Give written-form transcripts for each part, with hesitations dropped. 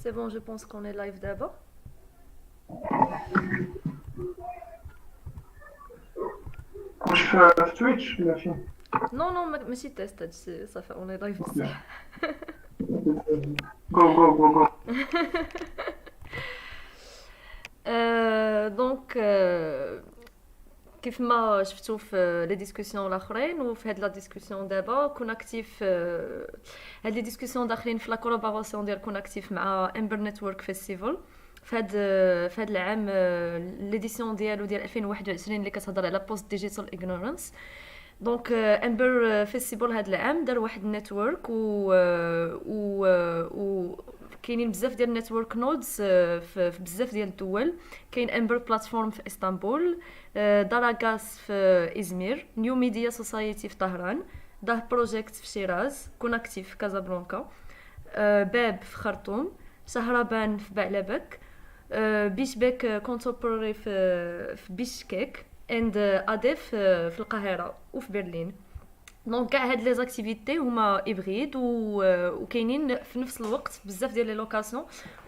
C'est bon, je pense qu'on est live d'abord. مش في تويتش ولا فين؟ Non, non, ماشي تيست هادشي صافي on est live بصح. جو جو جو جو. دونك كيف ما شفتوا في لي ديسكوسيون الاخرين وفي هاد لا ديسكوسيون دابا كون اكتيف هاد لي ديسكوسيون داخلين في لا كولابوراسيون ديال كون اكتيف مع امبر نتورك فيستيفال في هاد العام ليديسيون ديالو ديال 2021 اللي كتهضر على بوست ديجيتال اغنورانس. دونك امبر فيستيفال هاد العام دار واحد النيتورك و كاينين بزاف ديال النيتورك نودز في بزاف ديال الدول. كاين امبر بلاتفورم في اسطنبول، داراغاس في ازمير، نيو ميديا سوسايتي في طهران، ده بروجيكت في شيراز، كوناكتيف في كازابلانكا، باب في خرطوم، شهربان في بعلبك، بيشبك كونتمبوراري في بيشكيك، اند اديف في القاهره وفي برلين. دونك كاع هاد لي زاكتيفيتي هما هيبريد وكاينين في نفس الوقت بزاف ديال لي لوكاسيون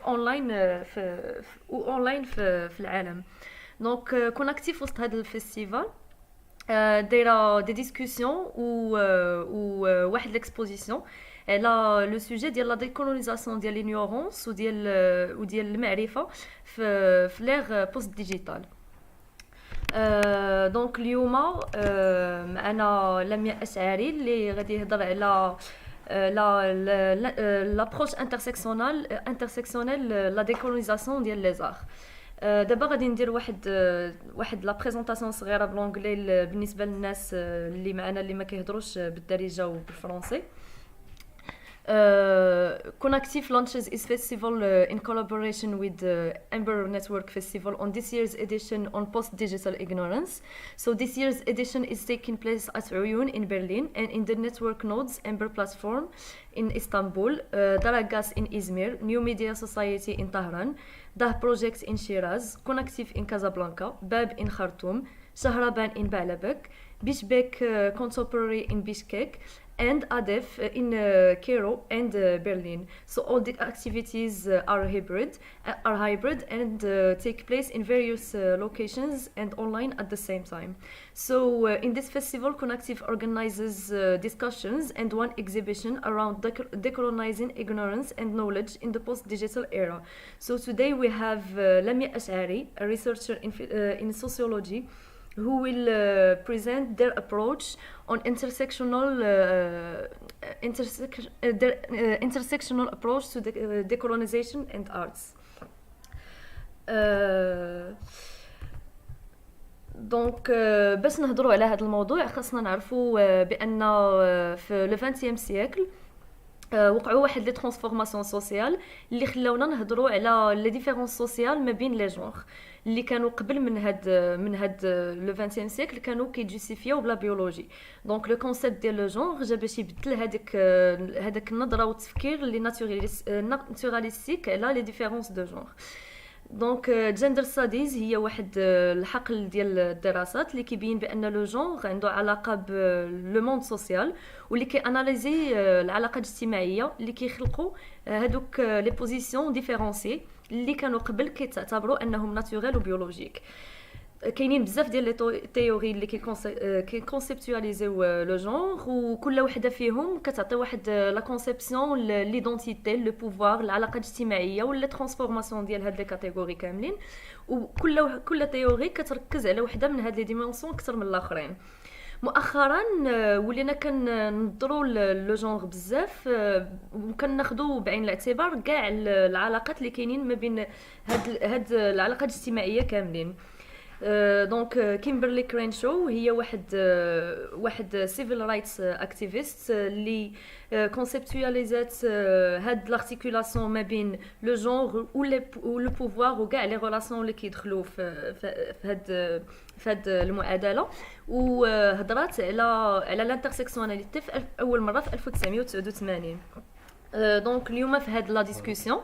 اونلاين اونلاين في العالم. دونك كون اكتيف وسط هذا الفيستيفال دايره دي ديسكوسيون و واحد ليكسبوزيسيون على لو سوجي ديال لا ديكولونيزاسيون ديال لينيورونس وديال المعرفه في ليغ بوست ديجيتال. دونك اليوم معنا لمياء اشعري اللي غادي يهضر على لابروش انترسيكسيونيل لا ديكولونيزاسيون ديال لي زار. دابا غادي ندير واحد لا بريزونطاسيون صغيره بالانجلي بالنسبه للناس اللي معنا اللي ما كيهضروش بالدارجه وبالفرنسي. Connective launches its festival in collaboration with the Amber Network Festival on this year's edition on post-digital ignorance. So this year's edition is taking place at Uyun in Berlin and in the network nodes Amber platform in Istanbul, Daragas in Izmir, New Media Society in Tehran, Dah Project in Shiraz, Connective in Casablanca, Bab in Khartoum, Shahraban in Baalbek, Bishbek Contemporary in Bishkek, and ADEF in Cairo and Berlin. So all the activities are hybrid and take place in various locations and online at the same time. So in this festival, Connective organizes discussions and one exhibition around decolonizing ignorance and knowledge in the post-digital era. So today we have Lamia Ash'ari, a researcher in sociology, who will present their approach on intersectional approach to decolonization and arts. دونك باش نهضروا على هذا الموضوع خاصنا نعرفوا بان في لو 20 سيكل وقعوا واحد لي ترانسفورماسيون سوسيال اللي خلاونا نهضروا على لي ديفيرونس سوسيال ما بين لي جونغ اللي كانوا قبل من هاد لو 20 سيكل كانوا كيجوستيفياو بلا بيولوجي. دونك لو كونسيبت ديال لو جونغ جا باش يبدل هذاك النظره والتفكير اللي ناتوراليستيك على لي ديفيرونس دو جونغ. دونك جندر ستاديز هي واحد الحقل ديال الدراسات اللي كيبين بان لو جونغ عنده علاقه بلو موند سوسيال واللي كياناليزي العلاقات الاجتماعيه اللي كيخلقوا هذوك لي بوزيسيون ديفيرونسي اللي كانوا قبل كيتعتبروا انهم ناتوريل وبيولوجيك. كاينين بزاف ديال لي تيوري اللي كيكونسيبتواليزيو لو جونغ وكل وحده فيهم كتعطي واحد لا كونسيبسيون ليدونتيتي لو بوفوار العلاقه الاجتماعيه ولا ترانسفورماسيون ديال هاد لي كاتيجوري كاملين وكل تيوري كتركز على وحده من هاد لي ديمونسيون اكثر من الاخرين. مؤخرا ولينا كننظروا لو جونغ بزاف وكناخذوا بعين الاعتبار كاع العلاقات اللي كاينين ما بين هاد العلاقات الاجتماعيه كاملين. دونك كيمبرلي كرينشو هي واحد سيفل رايتس اكتيفيست اللي كونسيبتواليزات هاد لارتيكولاسيون ما بين لو جونغ و لو بوفوار وكاع لي ريلاسيون اللي كيدخلوا في هاد المعادله وهضرات على لانترسيكسيوناليتي في اول مره في 1989. دونك اليوم في هاد لا ديسكوسيون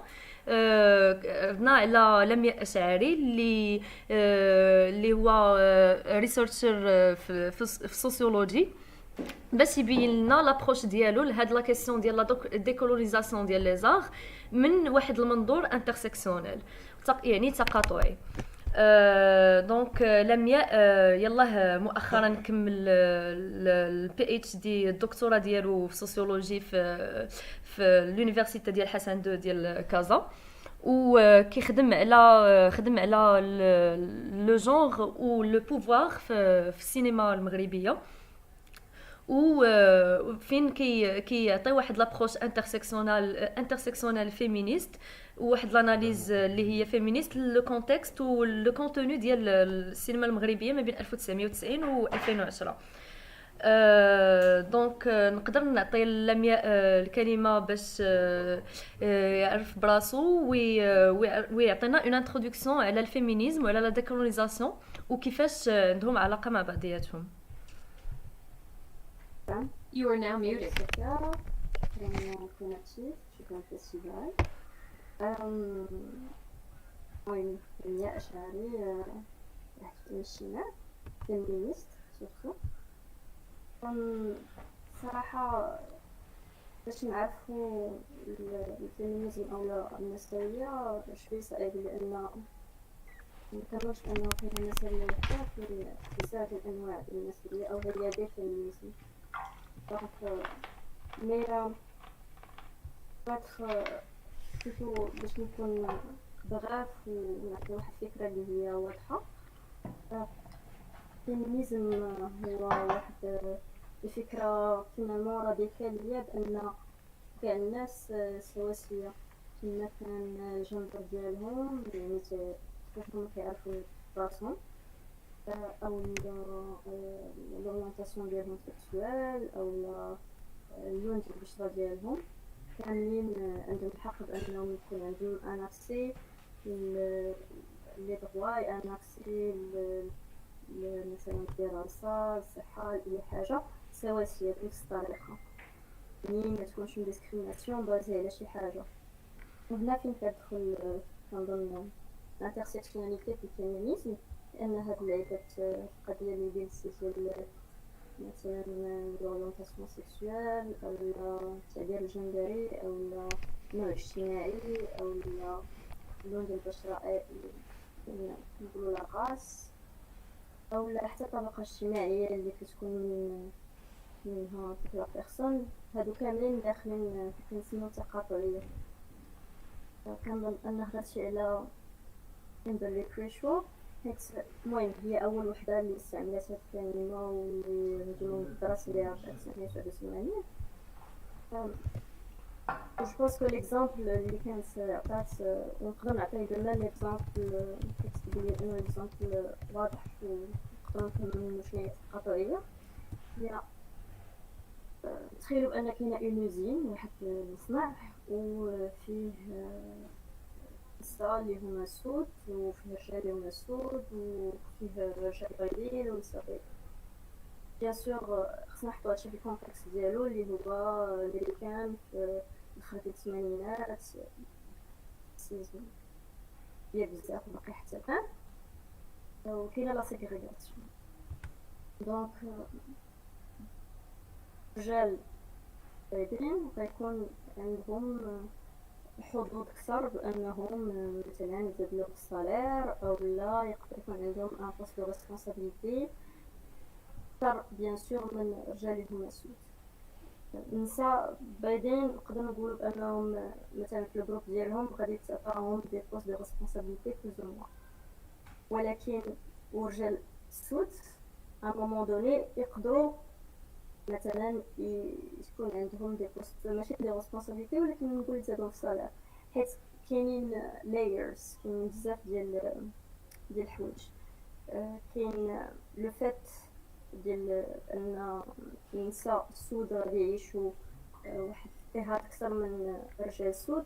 هضرنا على لمياء اشعري اللي هو ريسيرشر في السوسيولوجي باش يبين لنا لابروش ديالو لهاد لا كيسيون ديال لا ديكولونيزاسيون ديال لي زار من واحد المنظور انترسيكسيونيل، يعني تقاطعي. دونك لمياء يلاه مؤخرا كمل البي اتش دي الدكتوراه ديالو في سوسيولوجي في لونيفرسيتي ديال حسن دو ديال كازا، وكيخدم على خدم على لو جونغ و لو بوفوار في السينما المغربيه، وفين كيعطي واحد لابروش انترسيكسيونال فيمينيست، وواحد لاناليز اللي هي فيمينيست لو كونتكست ولو كونتوني ديال السينما المغربيه ما بين 1990 و 2010. دونك نقدر نعطي لمياء الكلمه باش يعرف براسو ويعطينا اون انتروداكسيون على الفيمينيزم وعلى لا ديكولونيزاسيون وكيفاش عندهم علاقه مع بعضياتهم. You are now muted. Connatif, je suis un festival. Oui, Nia Ashari, الشمال فيمينيست سورتو. صراحة باش نعرفو الفيمينيزم أو النسوية شوي صعيب، لأن مكنظنش أنه كاين نسوية وحدة، كاين بزاف الأنواع ديال النسوية أو رياضات الفيمينيزم. دونك مي باتخ بلوتو باش نكون بغاف ونعطي واحد الفكرة اللي هي واضحة. الفيمينيزم هو واحد الفكرة فينالمون راديكالية بأن كاع الناس سواسية كما كان الجندر ديالهم، يعني كيفاش هما كيعرفو راسهم او لورينتاسيون ديالهم سيكسوال او اللون ديال البشرة ديالهم، كاملين عندهم الحق بانهم يكون عندهم ان اكسي لي دغوا، ان اكسي مثلا الدراسة، الصحة، اي حاجة سواسية بنفس الطريقة، يعني ما تكونش ديسكريميناسيون بازي على شي حاجة. وهنا فين كتدخل كنظن الانترسيكسيوناليتي في الفيمينيزم، لأن هاد اللعبات القضية اللي بين ديال مثلا لورينتاسيون سيكسوال أو التعبير الجندري أو النوع الاجتماعي أو اللون ديال البشرة نقولو لا غاس، أو حتى الطبقة الاجتماعية اللي كتكون منها لا بيرسون، هادو كاملين داخلين كنسميو تقاطعية. كنظن أن هدرتي على كيمبرلي كريشوا، حيت المهم هي أول وحدة اللي استعملت هاد الكلمة واللي نقولو الدراسة ديالها في 1989. جو بونس كو ليكزامبل اللي كانت عطات، ونقدر نعطي دابا ليكزامبل كتبين لي انه ليكزامبل واضح ونقدر نفهم منو شنو هي التقاطعية. هي تخيلوا بأن كاينة اون يوزين، واحد المصنع وفيه نساء اللي هما سود وفيه رجال اللي هما سود وفيه رجال بيضين ونساء بيض. بيان سور خصنا نحطو هادشي في الكونتكست ديالو اللي هو اللي كان في اخر الثمانينات، سيزون ديال بزاف باقي حتى الان، وكاينه لا سيغريغاسيون. دونك رجال بيضين غيكون عندهم حظوظ أكثر بأنهم مثلا يتبدلوا في الصالير أو لا يقدر يكون عندهم ان بوست دو ريسبونسابيلتي أكثر بيان سور من الرجال اللي هما سود. النساء بايدين نقدر نقول بأنهم مثلا في الجروب ديالهم غادي تعطاهم دي بوست دو ريسبونسابيلتي بلوز او موان، ولكن ورجال سود ا مومون دوني يقدروا مثلا يكون عندهم دي بوست ماشي دي ريسبونسابيلتي ولكن نقول يزادوا في الصالير، حيت كاينين لايرز، كاين بزاف ديال الحوايج. كاين لو فات ديال ان النساء السود غادي يعيشوا واحد الاضطهاد اكثر من الرجال السود،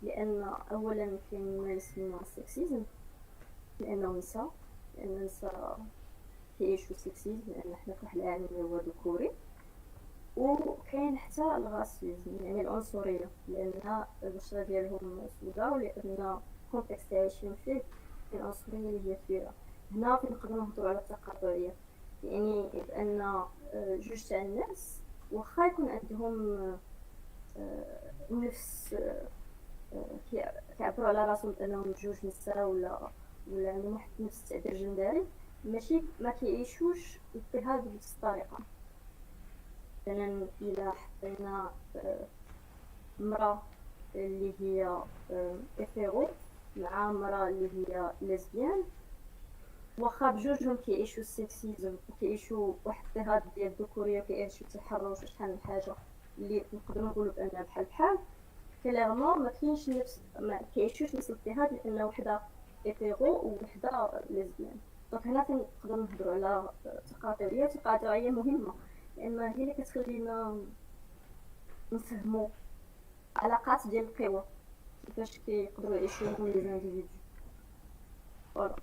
لان اولا كاين ما يسمى السكسيزم، لانهم نساء، لان النساء كيعيشوا سكسيزم لان حنا في واحد العالم اللي هو ذكوري. وكاين حتى الغاسيزم يعني العنصريه، لان البشره ديالهم سوداء ولان الكونتكست عايشين فيه العنصريه اللي هي كبيره. هنا فين نقدروا نهضروا على التقاطعيه، يعني بان جوج تاع الناس واخا يكون عندهم نفس كيعبروا على راسهم بانهم جوج نساء ولا عندهم واحد نفس التعبير جندري، ماشي ما كيعيشوش الاضطهاد بنفس الطريقه. مثلا الى حطينا مرأة اللي هي افيرو مع مرأة اللي هي ليزبيان، واخا بجوجهم كيعيشوا السكسيزم وكيعيشوا واحد الاضطهاد ديال الذكوريه وكيعيشوا تحرش وشحال من حاجه اللي نقدروا نقولوا بانها بحال بحال، كليرمون ما كاينش نفس، ما كيعيشوش نفس الاضطهاد لان وحده افيرو ووحده ليزبيان. دونك هنا كنقدروا نهضروا على تقاطعيه. تقاطعيه مهمه لان هي اللي كتخلينا نفهموا علاقات ديال القوى كيفاش كيقدروا يعيشوا لي زانديفيدو. فوالا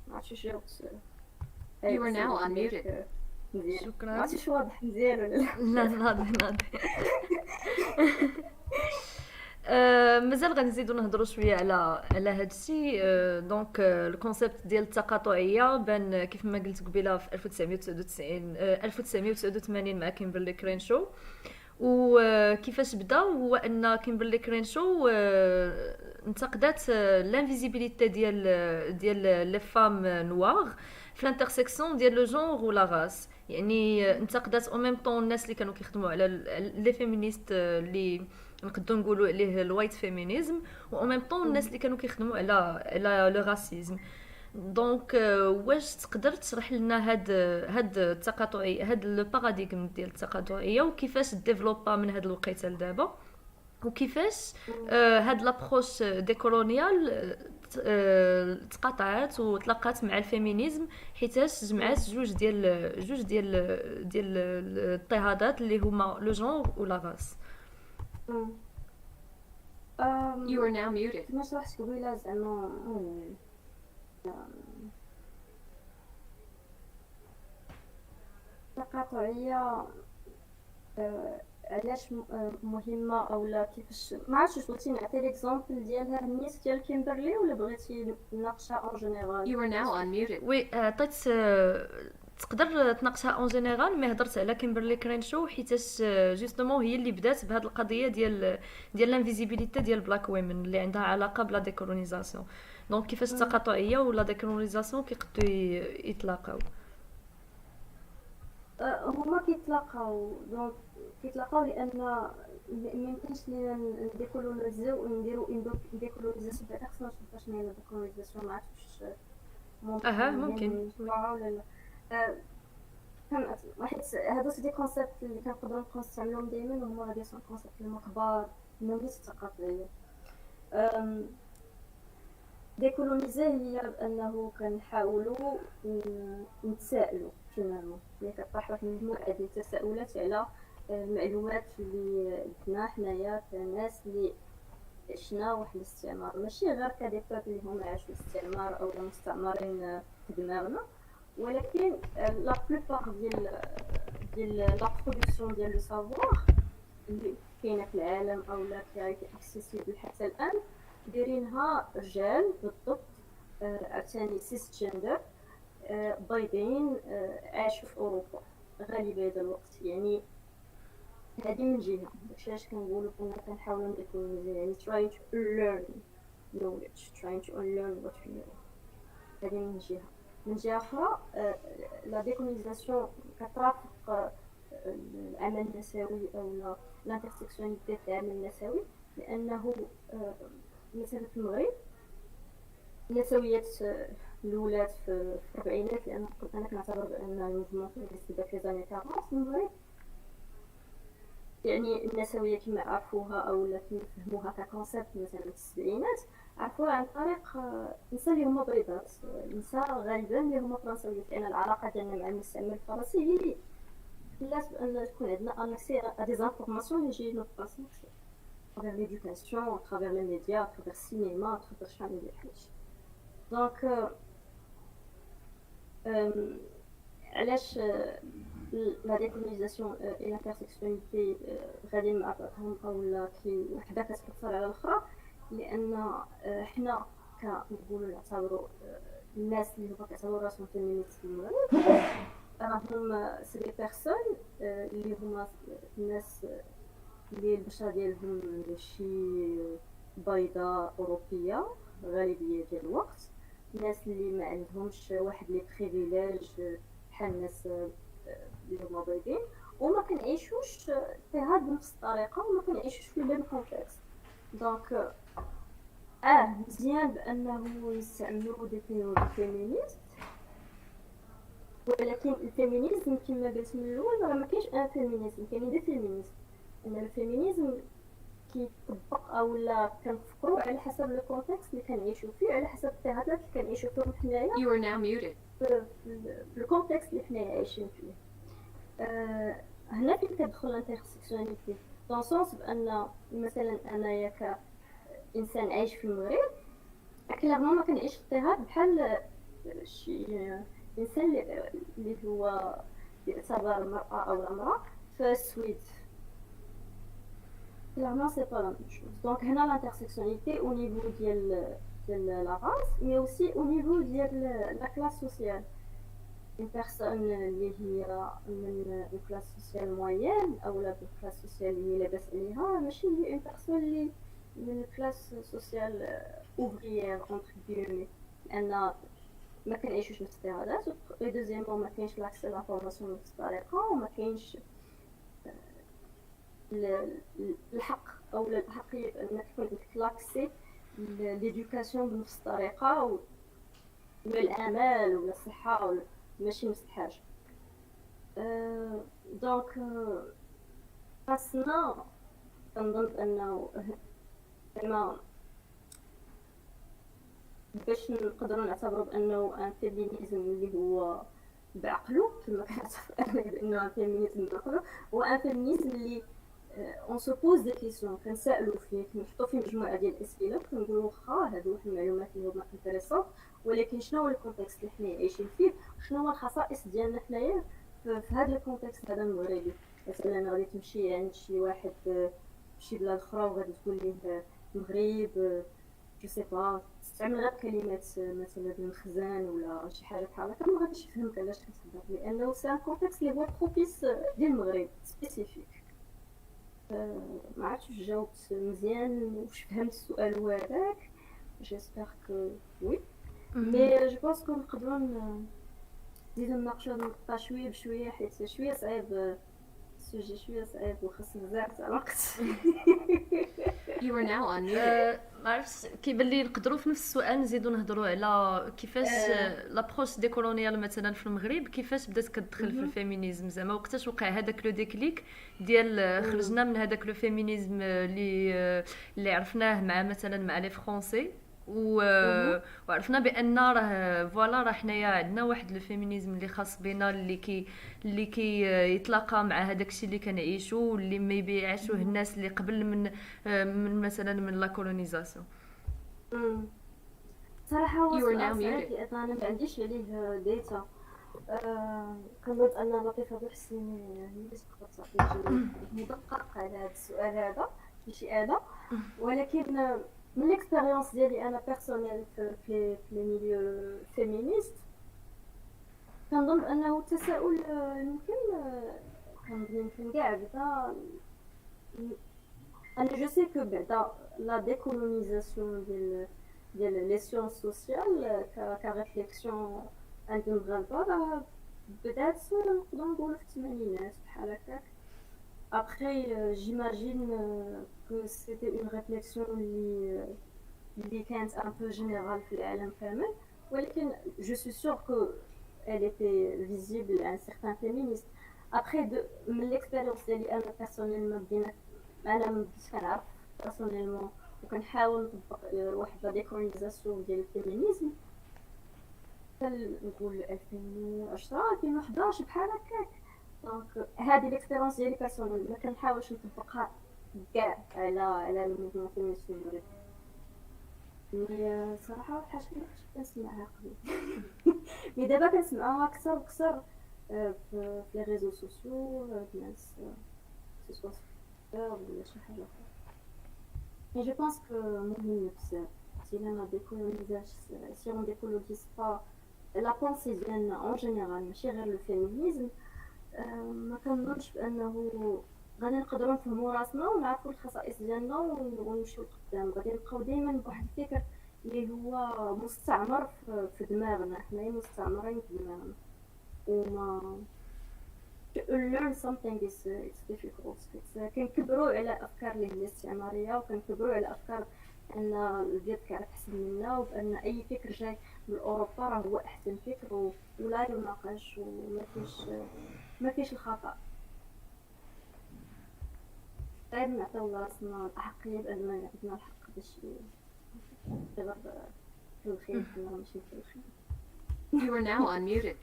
ما عرفتش واش جاوبت. You are now unmuted. مزيان، ما شكرا. عرفتش واضح مزيان ولا لا. لا ناضي. مازال غنزيدو نهضروا شويه على هذا الشيء. دونك الكونسيبت ديال التقاطعيه بان كيف ما قلت قبيله في 1989 مع كيمبرلي كرينشو. وكيفاش بدا هو ان كيمبرلي كرينشو انتقدت لانفيزيبيليتي ديال لي فام نوار في الانترسيكسيون ديال لو جونغ ولا راس. يعني انتقدت او ميم طون الناس اللي كانوا كيخدموا على لي فيمينيست اللي نقدروا نقولوا عليه الوايت فيمينيزم، و او ميم طون الناس اللي كانوا كيخدموا على لو راسيزم. دونك واش تقدر تشرح لنا هاد التقاطعي، هاد لو باراديغم ديال التقاطعيه وكيفاش ديفلوبا من هاد الوقيته لدابا، وكيفاش هاد لابروش ديكولونيال تقاطعات وتلاقات مع الفيمينيزم حيتاش جمعات جوج ديال الاضطهادات اللي هما لو جونغ ولا راس. You are now muted. ما شرحت قبيله زعما التقاطعيه علاش مهمه او لا كيفاش. ما عرفتش واش بغيتي نعطي ليكزامبل ديالها الناس ديال كيمبرلي ولا بغيتي نناقشها اون جينيرال. You are now unmuted. وي عطيت تقدر تناقشها اون جينيرال، مي هضرت على كيمبرلي كرينشو حيتاش جوستومون هي اللي بدات بهاد القضيه ديال الانفيزيبيليتي ديال بلاك ويمن اللي عندها علاقه بلا ديكولونيزاسيون. دونك كيفاش التقاطعيه ولا ديكولونيزاسيون كيقدروا يتلاقاو. هما كيتلاقاو لان ما يمكنش لينا نديكولونيزيو ونديرو ديكولونيزاسيون تاع خصنا نشوفوا باش نعملوا ديكولونيزاسيون. ما عرفتش ممكن ولا لا. واحد هادو سي دي كونسيبت اللي كنقدروا نستعملوهم دائما وهما غادي يكونوا كونسيبت اللي كبار من نفس الثقافيه. ديكولونيزي هي بانه كنحاولوا نتسائلوا فينالمون، اللي كطرح واحد المجموعه ديال التساؤلات على المعلومات اللي عندنا حنايا كناس اللي عشنا واحد الاستعمار، ماشي غير كدي بوبل اللي هما عاشوا الاستعمار او مستعمرين في دماغنا، ولكن لا بلوبار ديال لا برودكسيون ديال لو سافوار اللي كاينه في العالم او لا كاينه اكسيسيبل حتى الان دايرينها رجال بالضبط، عاوتاني سيس جندر، بيضين، عاشوا في اوروبا غالبا هذا الوقت. يعني هذه من جهه داكشي علاش كنقولوا كنا كنحاولوا نديكولونيزي، يعني trying to learn knowledge, trying to unlearn what we know. هذه من جهه. من جهه اخرى لا ديكولونيزاسيون كترافق العمل النسوي او الانترسكسيوناليتي تاع العمل النسوي، لانه مثلا في المغرب النسويات الاولاد في الربعينات، لان انا كنعتبر بان الموفمون فيمينيست بدا في زاني 40 في المغرب. يعني النسويه كما عرفوها او لا كما فهموها ككونسيبت مثلا في السبعينات عرفوها عن طريق النساء اللي هما بيضات، النساء غالبا اللي هما فرنساويات، لان العلاقه ديالنا مع المستعمر الفرنسي هي اللي خلات بان تكون عندنا انكسي ا دي زانفورماسيون اللي جايين من فرنسا travers l'éducation, à travers les médias, à travers le cinéma, à travers شحال من حاجه. دونك علاش لا ديكولونيزاسيون اي لانترسكسيوناليتي غادي مع بعضهم اولا كي وحده كتاثر على الاخرى، لان حنا كنقولوا نعتبروا الناس اللي هما كيعتبروا راسهم فيمينيست في المغرب راهم سي دي بيرسون اللي هما الناس اللي البشره ديالهم ماشي بيضاء اوروبيه غالبيه ديال الوقت، الناس اللي ما عندهمش واحد لي بريفيليج بحال الناس اللي هما بيضين، وما كنعيشوش اضطهاد بنفس الطريقه وما كنعيشوش في الميم كونتكست. دونك مزيان بانه يستعملوا دي تيوري فيمينيست، ولكن الفيمينيزم كما قلت من الاول راه ما كاينش ان فيمينيزم، كاين دي فيمينيزم. ان الفيمينيزم كيطبق اولا كنفكروا على حسب لو كونتكست اللي كنعيشوا فيه، على حسب الاضطهادات اللي كنعيشوا فيهم حنايا You are now muted. في الكونتكست اللي حنايا عايشين فيه. هنا فين كتدخل الانترسيكسيوناليتي دون سونس بان مثلا انايا كانسان عايش في المغرب كلارمون ما كنعيش اضطهاد بحال شي انسان اللي هو يعتبر مرأة او امرأة في السويد. كلارمون سي با لا ميم شوز. دونك هنا لانترسيكسيوناليتي او نيفو ديال لا راس مي اوسي او نيفو ديال لا كلاس سوسيال. une personne اللي هي من une classe sociale moyenne او لا classe sociale اللي لاباس عليها ماشي هي une personne اللي من classe sociale ouvrière entre guillemets، لان ما كنعيشوش نفس الاضطهادات، و دوزيامون ما كاينش لاكسي لافورماسيون بنفس الطريقه، وما كاينش الحق او الحقيه انك تكون عندك لاكسي ليدوكاسيون بنفس الطريقه، ولا الامال ولا الصحه ولا ماشي نفس الحاجه. دونك خاصنا كنظن انه زعما باش نقدروا نعتبروا بانه ان فيمينيزم اللي هو بعقله، كما كنعتبر انا بانه ان فيمينيزم بعقله هو ان فيمينيزم اللي اون سو بوز دي كيسيون، كنسالوا فيه، كنحطوا فيه مجموعه ديال الاسئله، كنقولوا واخا هادو واحد المعلومات اللي هما انتريسون، ولكن شنو هو الكونتكست اللي حنا عايشين فيه، شنو هو الخصائص ديالنا حنايا في هذا الكونتكست هذا المغربي. مثلا غادي تمشي عند شي واحد في شي بلاد اخرى وغادي تقول ليه المغرب جو سي با، تستعمل غير كلمات مثلا المخزن ولا شي حاجه بحال هكا، ما غاديش يفهمك علاش كتهضر، لانه سي ان كونتكست اللي هو بروبيس ديال المغرب سبيسيفيك. ما عرفتش جاوبت مزيان واش فهمت السؤال هو هذاك، جيسبر كو وي. مي جو بونس كو نقدروا نزيدو نناقشوا هاد النقطه شويه بشويه، حيت شويه صعيب السوجي، شويه صعيب وخاص بزاف تاع الوقت. You are now unmuted. ما عرفتش كيبان لي نقدروا في نفس السؤال نزيدوا نهضروا على كيفاش لابروش ديكولونيال مثلا في المغرب كيفاش بدات كتدخل في الفيمينيزم، زعما وقتاش وقع هذاك لو ديكليك ديال خرجنا من هذاك لو فيمينيزم اللي عرفناه مع مثلا مع لي فرونسي وعرفنا بان راه فوالا راه حنايا عندنا واحد الفيمينيزم اللي خاص بينا اللي كي يتلاقى مع هذاك الشيء اللي كنعيشو واللي ما يبيعشوه الناس اللي قبل من مثلا من لا كولونيزاسيون. صراحه هو You are now سؤال صعيب muted. لأن انا ما عنديش عليه ديتا. كنظن ان لطيفه بوحسين هي اللي تقدر تعطي جواب مدقق على هذا السؤال هذا ماشي انا، ولكن من الاكسبيريونس ديالي انا بيرسونيل في لي ميليو فيمينيست كنظن انه التساؤل يمكن كاع بعدا. انا جو سي كو بعدا لا ديكولونيزاسيون ديال لي سيونس سوسيال كريفليكسيون عند المغاربه راه بدات نقدر نقولوا في الثمانينات بحال هكاك. Après, j'imagine que c'était une réflexion اللي كانت un peu générale في العالم كامل، ولكن je suis sûre que elle était visible à un certain féministe. Après من l'expérience ديالي انا personnellement بدينا انا بديت كنعرف personnellement وكنحاول نطبق واحد لا ديكولونيزاسيون ديال الفيمينيزم نقول 2010 2011 بحال هكاك. دونك هذه الاكسبيريونس ديالي بيرسونيل ما كنحاولش نطبقها كاع على الموفمون فيمينيست في المغرب. مي صراحه حاجه اللي كنت كنسمعها قبل مي دابا كنسمعها اكثر واكثر في لي ريزو سوسيو الناس سوا ولا شي حاجه اخرى. مي جو بونس كو مهم بزاف si on décolonise pas لا بونسي ديالنا اون جينيرال ماشي غير الفيمينيزم ما كنظنش بانه غادي نقدروا نفهموا راسنا ونعرفوا الخصائص ديالنا ونمشيو لقدام. غادي نبقاو دائما بواحد الفكر اللي هو مستعمر في دماغنا، حنايا مستعمرين في دماغنا وما to learn something is it's difficult. كنكبروا على افكار اللي هي استعماريه وكنكبروا على افكار ان البيض كيعرف احسن منا وبان اي فكر جاي من اوروبا راه هو احسن فكر ولا يناقش ما فيش الخطا. طيب نعطيو راسنا الاحقيه بان عندنا الحق باش غير في الخير ولا ماشي في الخير. You are now unmuted.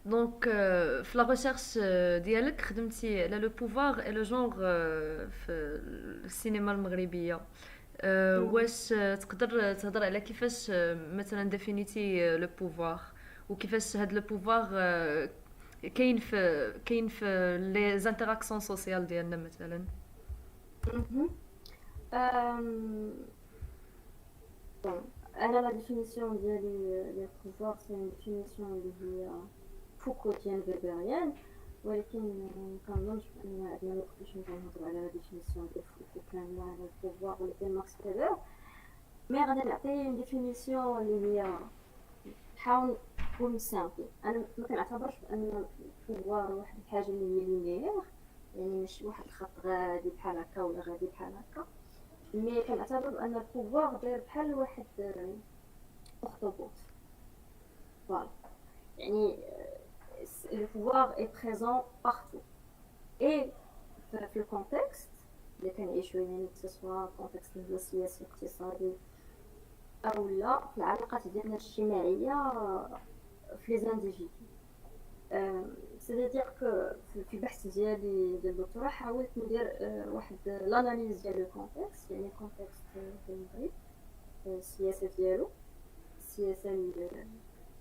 دونك في لا ريشيرش ديالك خدمتي على لو بوفوار اي لو جونغ في السينما المغربيه. واش تقدر تهضر على كيفاش مثلا ديفينيتي لو بوفوار وكيفاش هاد لو بوفوار كاين في لي زانتراكسيون سوسيال ديالنا مثلا؟ انا لا ديفينيسيون ديالي للبوفوار سي اون ديفينيسيون اللي هي فوكوتيان فيبريان، ولكن كنظنش بان عندنا الوقت باش نهضروا على لا ديفينيسيون ديال فوكو كامله على البوفوار ولا ديال ماكس فيبر. مي غادي نعطي اون ديفينيسيون اللي هي نحاول نكون سامبل. انا ما كنعتبرش بان البوفوار واحد الحاجه اللي هي لينيير، يعني ماشي واحد الخط غادي بحال هكا ولا غادي بحال هكا، مي كنعتبر بان البوفوار داير بحال واحد اخطبوط. فوالا يعني le pouvoir est présent partout et في الكونتكست اللي كنعيشو، يعني سواء كونتكست سياسي اقتصادي او لا في العلاقات ديالنا الاجتماعيه في لي زانديفيدو. سيدير كو في البحث ديالي ديال الدكتوراه حاولت ندير واحد لاناليز ديال الكونتكست، يعني الكونتكست ديال المغرب السياسه ديالو، السياسه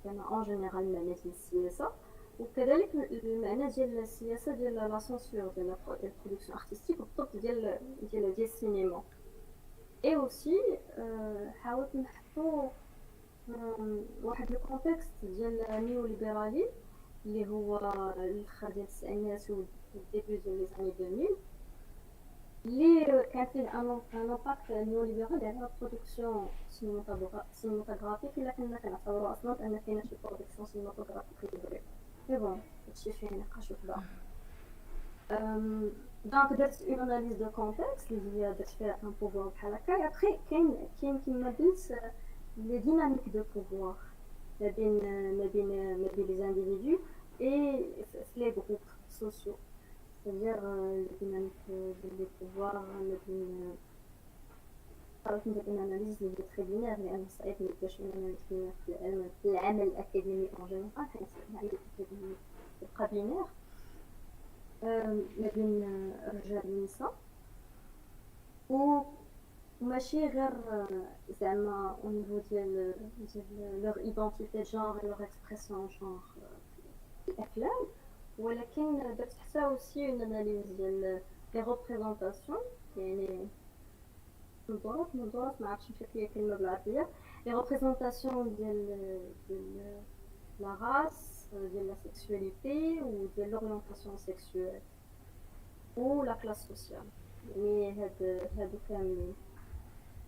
كان اون جينيرال المعنى ديال السياسه، وكذلك المعنى ديال السياسه ديال لا سونسور ديال البرودكسيون ارتستيك بالضبط ديال السينما. اي اوسي حاولت نحطو واحد الكونتكست ديال النيو ليبرالي اللي هو الاخر ديال التسعينات والديبي ديال لي زاني 2000 اللي كان فيه ان امباكت نيو ليبرال على البرودكسيون سينماتوغرافيك، الا كنا كنعتبروا اصلا ان كاينه شي برودكسيون سينماتوغرافيك في المغرب. مي بون هادشي فيه نقاش وكذا. دونك درت اون اناليز دو كونتكست اللي هي درت فيها ان بوفوار بحال هكا. ابخي كاين كيما قلت لي ديناميك دو بوفوار ما بين لي زانديفيدو اي في لي جروب سوسيو، c'est-à-dire les dynamiques des pouvoirs ما بين. حاولت ندير اون اناليز اللي هي تري بينير لان صعيب نبداش اناليز في العمل الاكاديمي اون جينيرال، حيت العمل الاكاديمي يبقى بينير ما بين الرجال والنساء، وماشي غير زعما او نيفو ديال لور ايدونتيتي جونغ لور اكسبرسيون جونغ في الافلام، ولكن درت حتى اوسي اون اناليز ديال لي ريبريزونطاسيون، يعني الظروف ما عرفتش مشات ليا كلمه بالعربيه، لي ريبريزونطاسيون ديال لا راس ديال لا سيكسواليتي وديال لورينتاسيون سيكسوال و لا كلاس سوسيال، يعني هادو كاملين.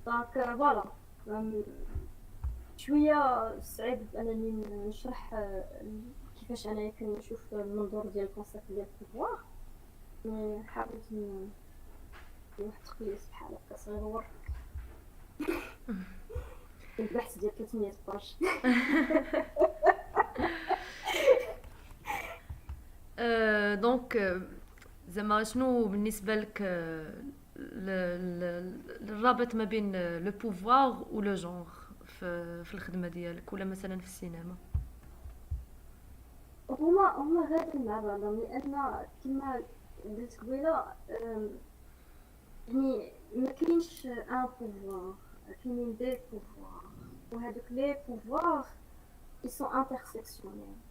دونك فوالا شويه صعيب انني نشرح كيفاش انا كنشوف المنظور ديال الكونسيبت ديال البوفوار، مي حاولت واحد تقليص بحال هكا صغير البحث ديال 300 باج. دونك زعما شنو بالنسبه لك الرابط ما بين لو بوفوار و لو جونغ في الخدمه ديالك ولا مثلا في السينما؟ هما غادي مع بعضهم، لان كما قلت قبيله يعني ما كاينش ان بوفوار، كاينين دي بوفوار، وهذوك لي بوفوار ils sont intersectionnels.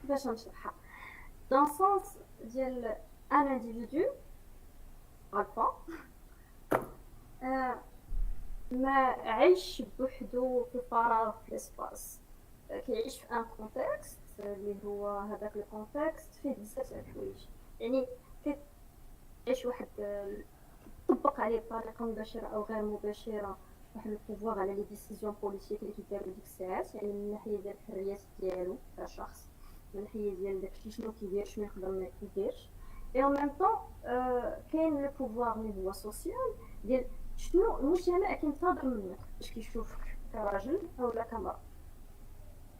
باش نشرحها dans sens ديال un individu alpha ما عايش بوحدو في فراغ في الاسباس، كيعيش في ان كونتكست اللي هو هذاك الكونتكست فيه بزاف د الحوايج. يعني كتعيش واحد طبق عليه بطريقه مباشره او غير مباشره واحد البوفوار على لي ديسيزيون بوليتيك اللي كيداروا ديك الساعات، يعني من الناحيه ديال الحريات ديالو كشخص، من الناحيه ديال داكشي شنو كيدير شنو يقدر ما يديرش. اي ان ميم طون كاين لو بوفوار اللي هو سوسيال ديال شنو المجتمع كينتظر منك باش كيشوفك كراجل اولا كمرأة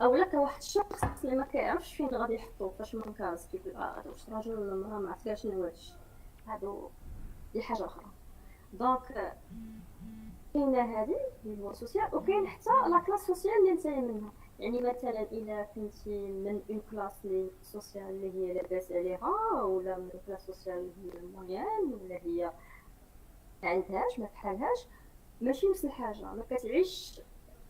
اولا كواحد الشخص اللي ما كيعرفش فين غادي يحطوه فاش من كاز كيقول هذا واش راجل ولا مرأة ما عرفتش شنو هادشي، هادو دي حاجه اخرى. دونك كاينه هذه اللي هو سوسيال، وكاين حتى لا كلاس سوسيال اللي نتايا منها. يعني مثلا الا كنتي من اون كلاس لي سوسيال اللي هي لاباس عليها، ولا من كلاس سوسيال اللي هي موين ولا هي ما عندهاش ما بحالهاش، ماشي نفس الحاجه،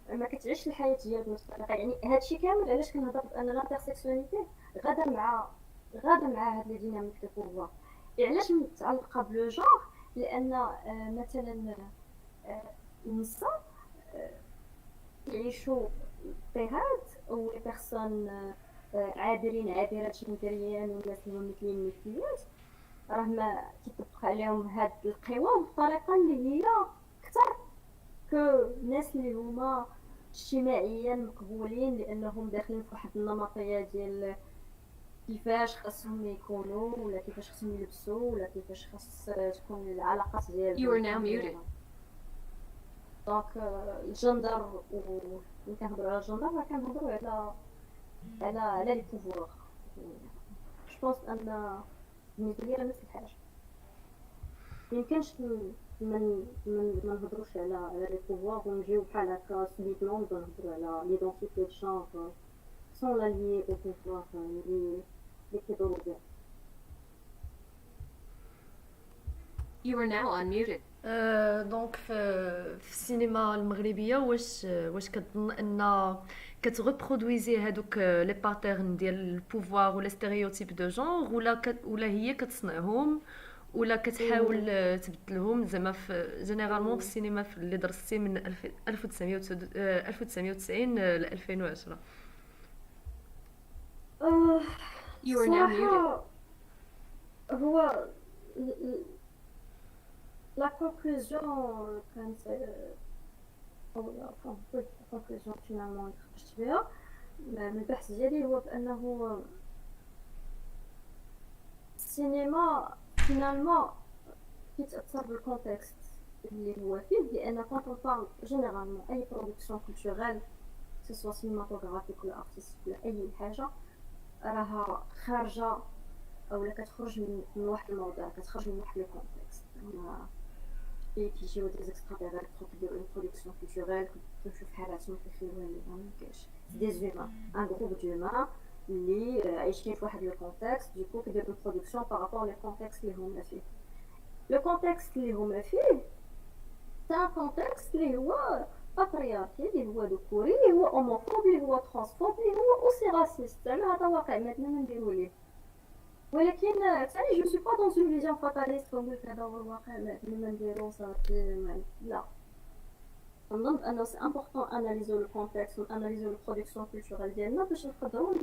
ما كتعيش الحياه ديالك بنفس الطريقه. يعني هادشي كامل علاش كنهضر بان لانترسيكسواليتي غادا مع هاد لي ديناميك دو بوفوار. علاش متعلقه بلو جونغ؟ لان مثلا النساء يعيشوا اضطهاد، او لي بيرسون عابرات جندريا والناس اللي هما مثليات راه ما كيطبق عليهم هاد القوى بطريقه اللي هي اكثر كو الناس اللي هما اجتماعيا مقبولين، لانهم داخلين في واحد النمطيه ديال كيفاش خاصهم يكونوا ولا كيفاش خاصهم يلبسوا ولا كيفاش خاص تكون العلاقات You are ديالهم. now muted. دونك الجندر ملي كنهضروا على الجندر راه كنهضروا على لي بوفوار. جو بونس ان بالنسبه لي نفس الحاجه، ميمكنش ما نهضروش على لي بوفوار ونجيو بحال هكا سبيتمون نهضروا على ليدونتيتي دو جونغ سون لا لي او بوفوار اللي كيدوروا بها. You are now unmuted. دونك في السينما المغربيه واش كتظن ان كتغوبرودويزي هادوك لي باترن ديال البوفوار ولا ستيريوتيب دو جونغ، ولا هي كتصنعهم ولا كتحاول تبدلهم؟ زعما في جينيرالمون في السينما اللي درستي من 1990 ل 2010. You are now muted. صراحة هو لا كونكلوزيون كانت او لا كونكلوزيون فينالمون خرجت بها من البحث ديالي هو بانه السينما فينالمون كيتاثر بالكونتكست اللي هو فيه، لان كونط اون بارل جينيرالمون اي برودكسيون كولتورال سواء سينماتوغرافيك ولا ارتستيك ولا اي حاجه راها خارجه اولا كتخرج من واحد الموضوع، كتخرج من واحد الكونتكست. كيجيو دي زيكسترا كيديروا اون برودكسيون كولتورال كتشوف حالاتهم كيخليوها اللي ما كاينش دي زومان ان جروب دومان اللي عايشين في واحد الكونتكست، ديكو كيديروا برودكسيون بارابور لي كونتكست اللي هما فيه. لو كونتكست اللي هما فيه تا كونتكست اللي هو باترياركي، اللي هو ذكوري، اللي هو اوموفوب، اللي هو ترانسفوب، اللي هو اوسي راسيست. زعما هذا واقع ما عندنا ما نديرو ليه. ولكن ثاني جو سوي با دون اون فيزيون فاتاليست كنقول هذا هو الواقع ما عندنا ما نديرو صافي. لا، نظن بانه سي امبورطون اناليزو لو كونتكست و اناليزو لو برودكسيون كولتورال ديالنا باش نقدروا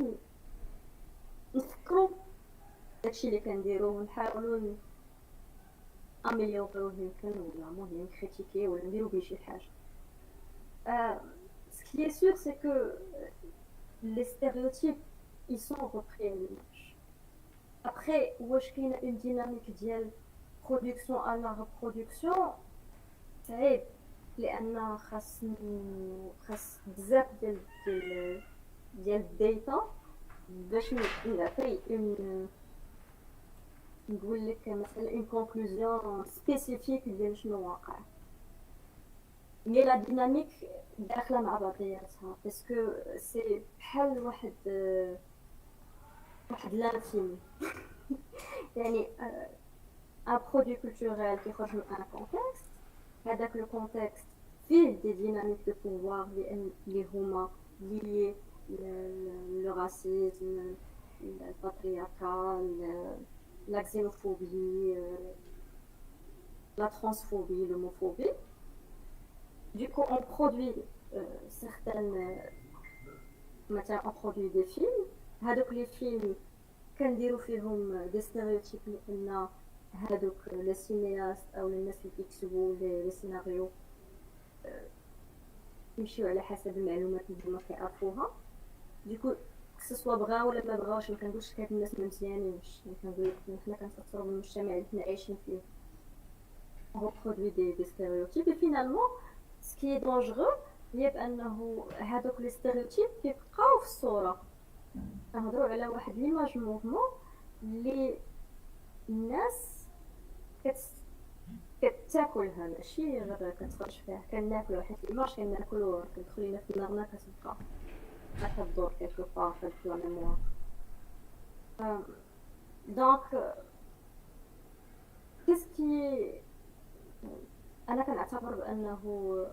نفكروا داكشي اللي كنديرو ونحاولوا امليوغيوه يمكن، ولا المهم كريتيكي ولا نديرو بيه شي حاجه. Ce qui est sûr, c'est que les stéréotypes, ils sont repris à l'image. Après, واش كاينه une dynamique ديال production à la reproduction صعيب، لان خاص بزاف ديال الداتا باش نعطي نقول لك مثلا اون كونكلوزيون سبيسيفيك ديال شنو واقع. مي لا ديناميك داخله مع بعضياتها باسكو سي بحال واحد لانفيني. يعني ان برودوي كولتورال كيخرج من ان كونتكست، هذاك لو كونتكست فيه دي ديناميك دو بوفوار اللي هما لي لو راسيزم، الباترياركال، la xénophobie, la transphobie, l'homophobie. Du coup, on produit certaines. Maintenant, on produit des films. هادوك les films كنديروا فيهم des stéréotypes لأن هادوك les cinéastes أو الناس اللي كيكتبوا les scénarios يمشيو على حسب المعلومات اللي هما كيعرفوها. ديكو سواء بغاو ولا ما بغاوش، ما كنقولش هاد الناس ما مزيانينش، كنقول لك حنا كنتاثروا بالمجتمع اللي حنا عايشين فيه. هو برودوي دي ستيريوتيب اي فينالمون سكي دونجرو هي بانه هادوك لي ستيريوتيب كيبقاو في الصوره. كنهضروا على واحد ليماج موفمون اللي الناس كتاكلها، ماشي غير كتفرج فيها. كناكلو حيت ليماج كناكلو كتدخل لينا في دماغنا كتبقى كتدور quelque part في la mémoire. Donc qu'est-ce qui أنا كنعتبر بأنه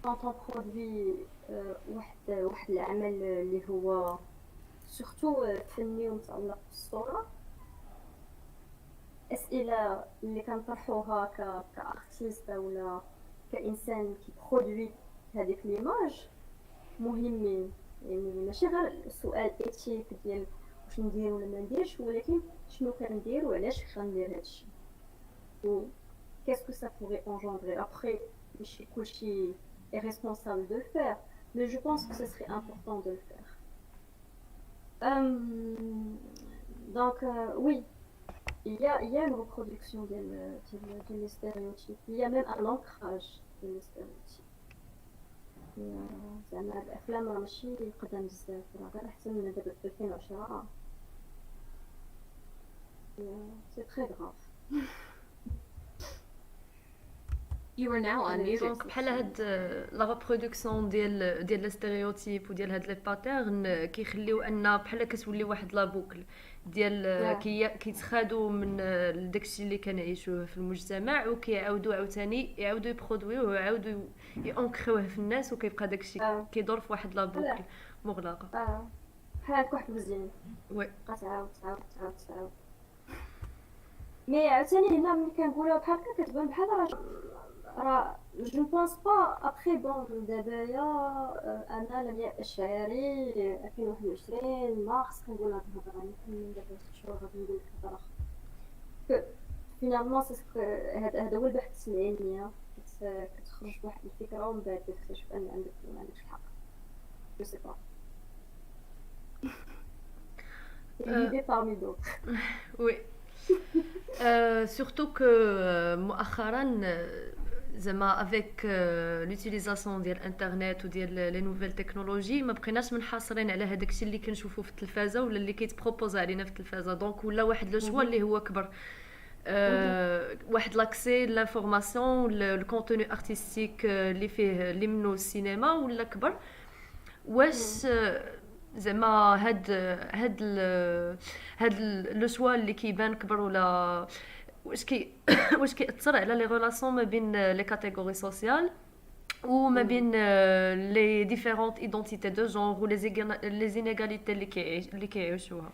quand on produit واحد العمل اللي هو surtout فني ومتعلق بالصورة، أسئلة اللي كنطرحوها كأرتيست ولا كإنسان كيبرودوي هذيك ليماج مهمين. يعني ماشي غير سؤال ايتيك ديال واش ندير ولا ما نديرش، ولكن شنو كندير وعلاش غندير هادشي و qu'est-ce que ça pourrait engendrer. Après, ماشي كلشي est responsable de le faire, mais je pense que ce serait important de le faire. Donc oui, il y a une reproduction des stéréotypes, il y a même un ancrage des stéréotypes. زعما الافلام راه ماشي قدام بزاف، راه غير احسن من دابا في 2010. سي تري غراف. You are now unmuted. دونك بحال هاد لا ريبرودكسيون ديال لي ستيريوتيب وديال هاد لي باترن كيخليو ان بحال كتولي واحد لا بوكل ديال كيتخادوا من داكشي اللي كنعيشوه في المجتمع، وكيعاودوا عاوتاني يعاودوا يبرودويوه ويعاودوا يونكريوه في الناس، وكيبقى داكشي كيدور في واحد لا بوكل مغلقه. بحال واحد مزيان وي تعاود. مي عاوتاني هنا ملي كنقولها بحال هكا كتبان بحال راه جو نبونس با. ابخي بون دابايا انا لمياء الشاعري 2021 مارس كنقول هاد الهضره، يمكن دابا 6 شهور غادي نقول لك الهضره. فينالمون سيسك هذا هو البحث العلمي، كتخرج بواحد الفكره ومن بعد كتكتشف ان عندك ما عندكش الحق. جو سي با l'idée parmi d'autres. Oui. Surtout que مؤخرا زعما avec l'utilisation ديال الانترنت وديال لي نوفيل تكنولوجي ما بقيناش منحصرين على هذاك الشيء اللي كنشوفوه في التلفازه ولا اللي كيتبروبوز علينا في التلفازه. دونك ولا واحد لو شوا اللي هو كبر، واحد لاكسي لانفورماسيون الكونتوني ارتستيك اللي فيه اللي منه السينما ولا كبر. واش زعما هاد لو شوا اللي كيبان كبر ولا واش كيأثر على لي ريلاسيون ما بين لي كاتيجوري سوسيال وما بين لي ديفيرونت ايدونتيتي دو جونغ و لي زينيغاليتي اللي كيعيشوها.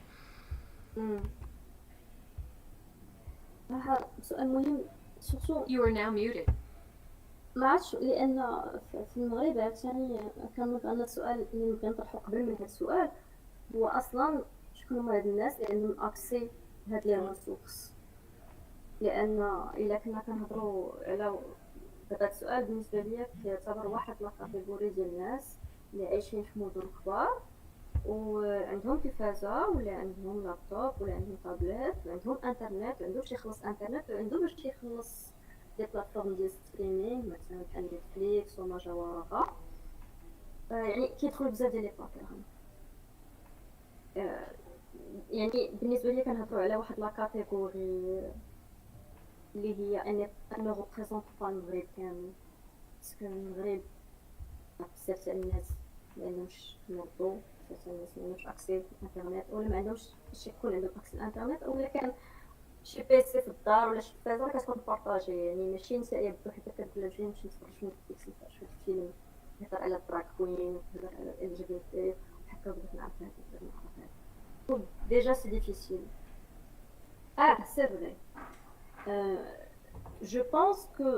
سؤال مهم سورتو. You are now muted. ما عرفتش لان في المغرب عاوتاني كنظن ان السؤال اللي نبغي نطرحو قبل من هذا السؤال هو اصلا شكون هما هاد الناس اللي عندهم اكسي لهاد لي ريسورس. لان الا كنا كنهضروا على هذا السؤال بالنسبه ليا كيعتبر واحد لا كاتيجوري ديال الناس اللي عايشين في مدن كبار وعندهم تلفازه ولا عندهم لابتوب ولا عندهم تابلت وعندهم انترنت، وعندهم شي يخلص انترنت وعندهم باش يخلص دي بلاتفورم ديال ستريمينغ مثلا بحال نتفليكس وما جاوراها. يعني كيدخلوا بزاف ديال لي باترن. يعني بالنسبه لي كنهضروا على واحد لا كاتيجوري اللي هي ان ريبريزونط با المغرب كامل، باسكو المغرب بزاف ديال الناس ما عندهمش نوضو، بزاف ديال الناس ما عندهمش اكسي للانترنت ولا ما عندهمش شي يكون عندهم اكسي للانترنت ولا كان شي بيسي في الدار ولا شي تلفازه كتكون بارطاجي. يعني ماشي نساء بوحدها كتقول لك نمشي نتفرج في نتفليكس نتفرج في فيلم يهضر على الدراك كوين يهضر على ال جي بي تي وحتى بغيت نعرف هذا بغيت نعرف هذا. ديجا سي ديفيسيل. سي فري. Je pense que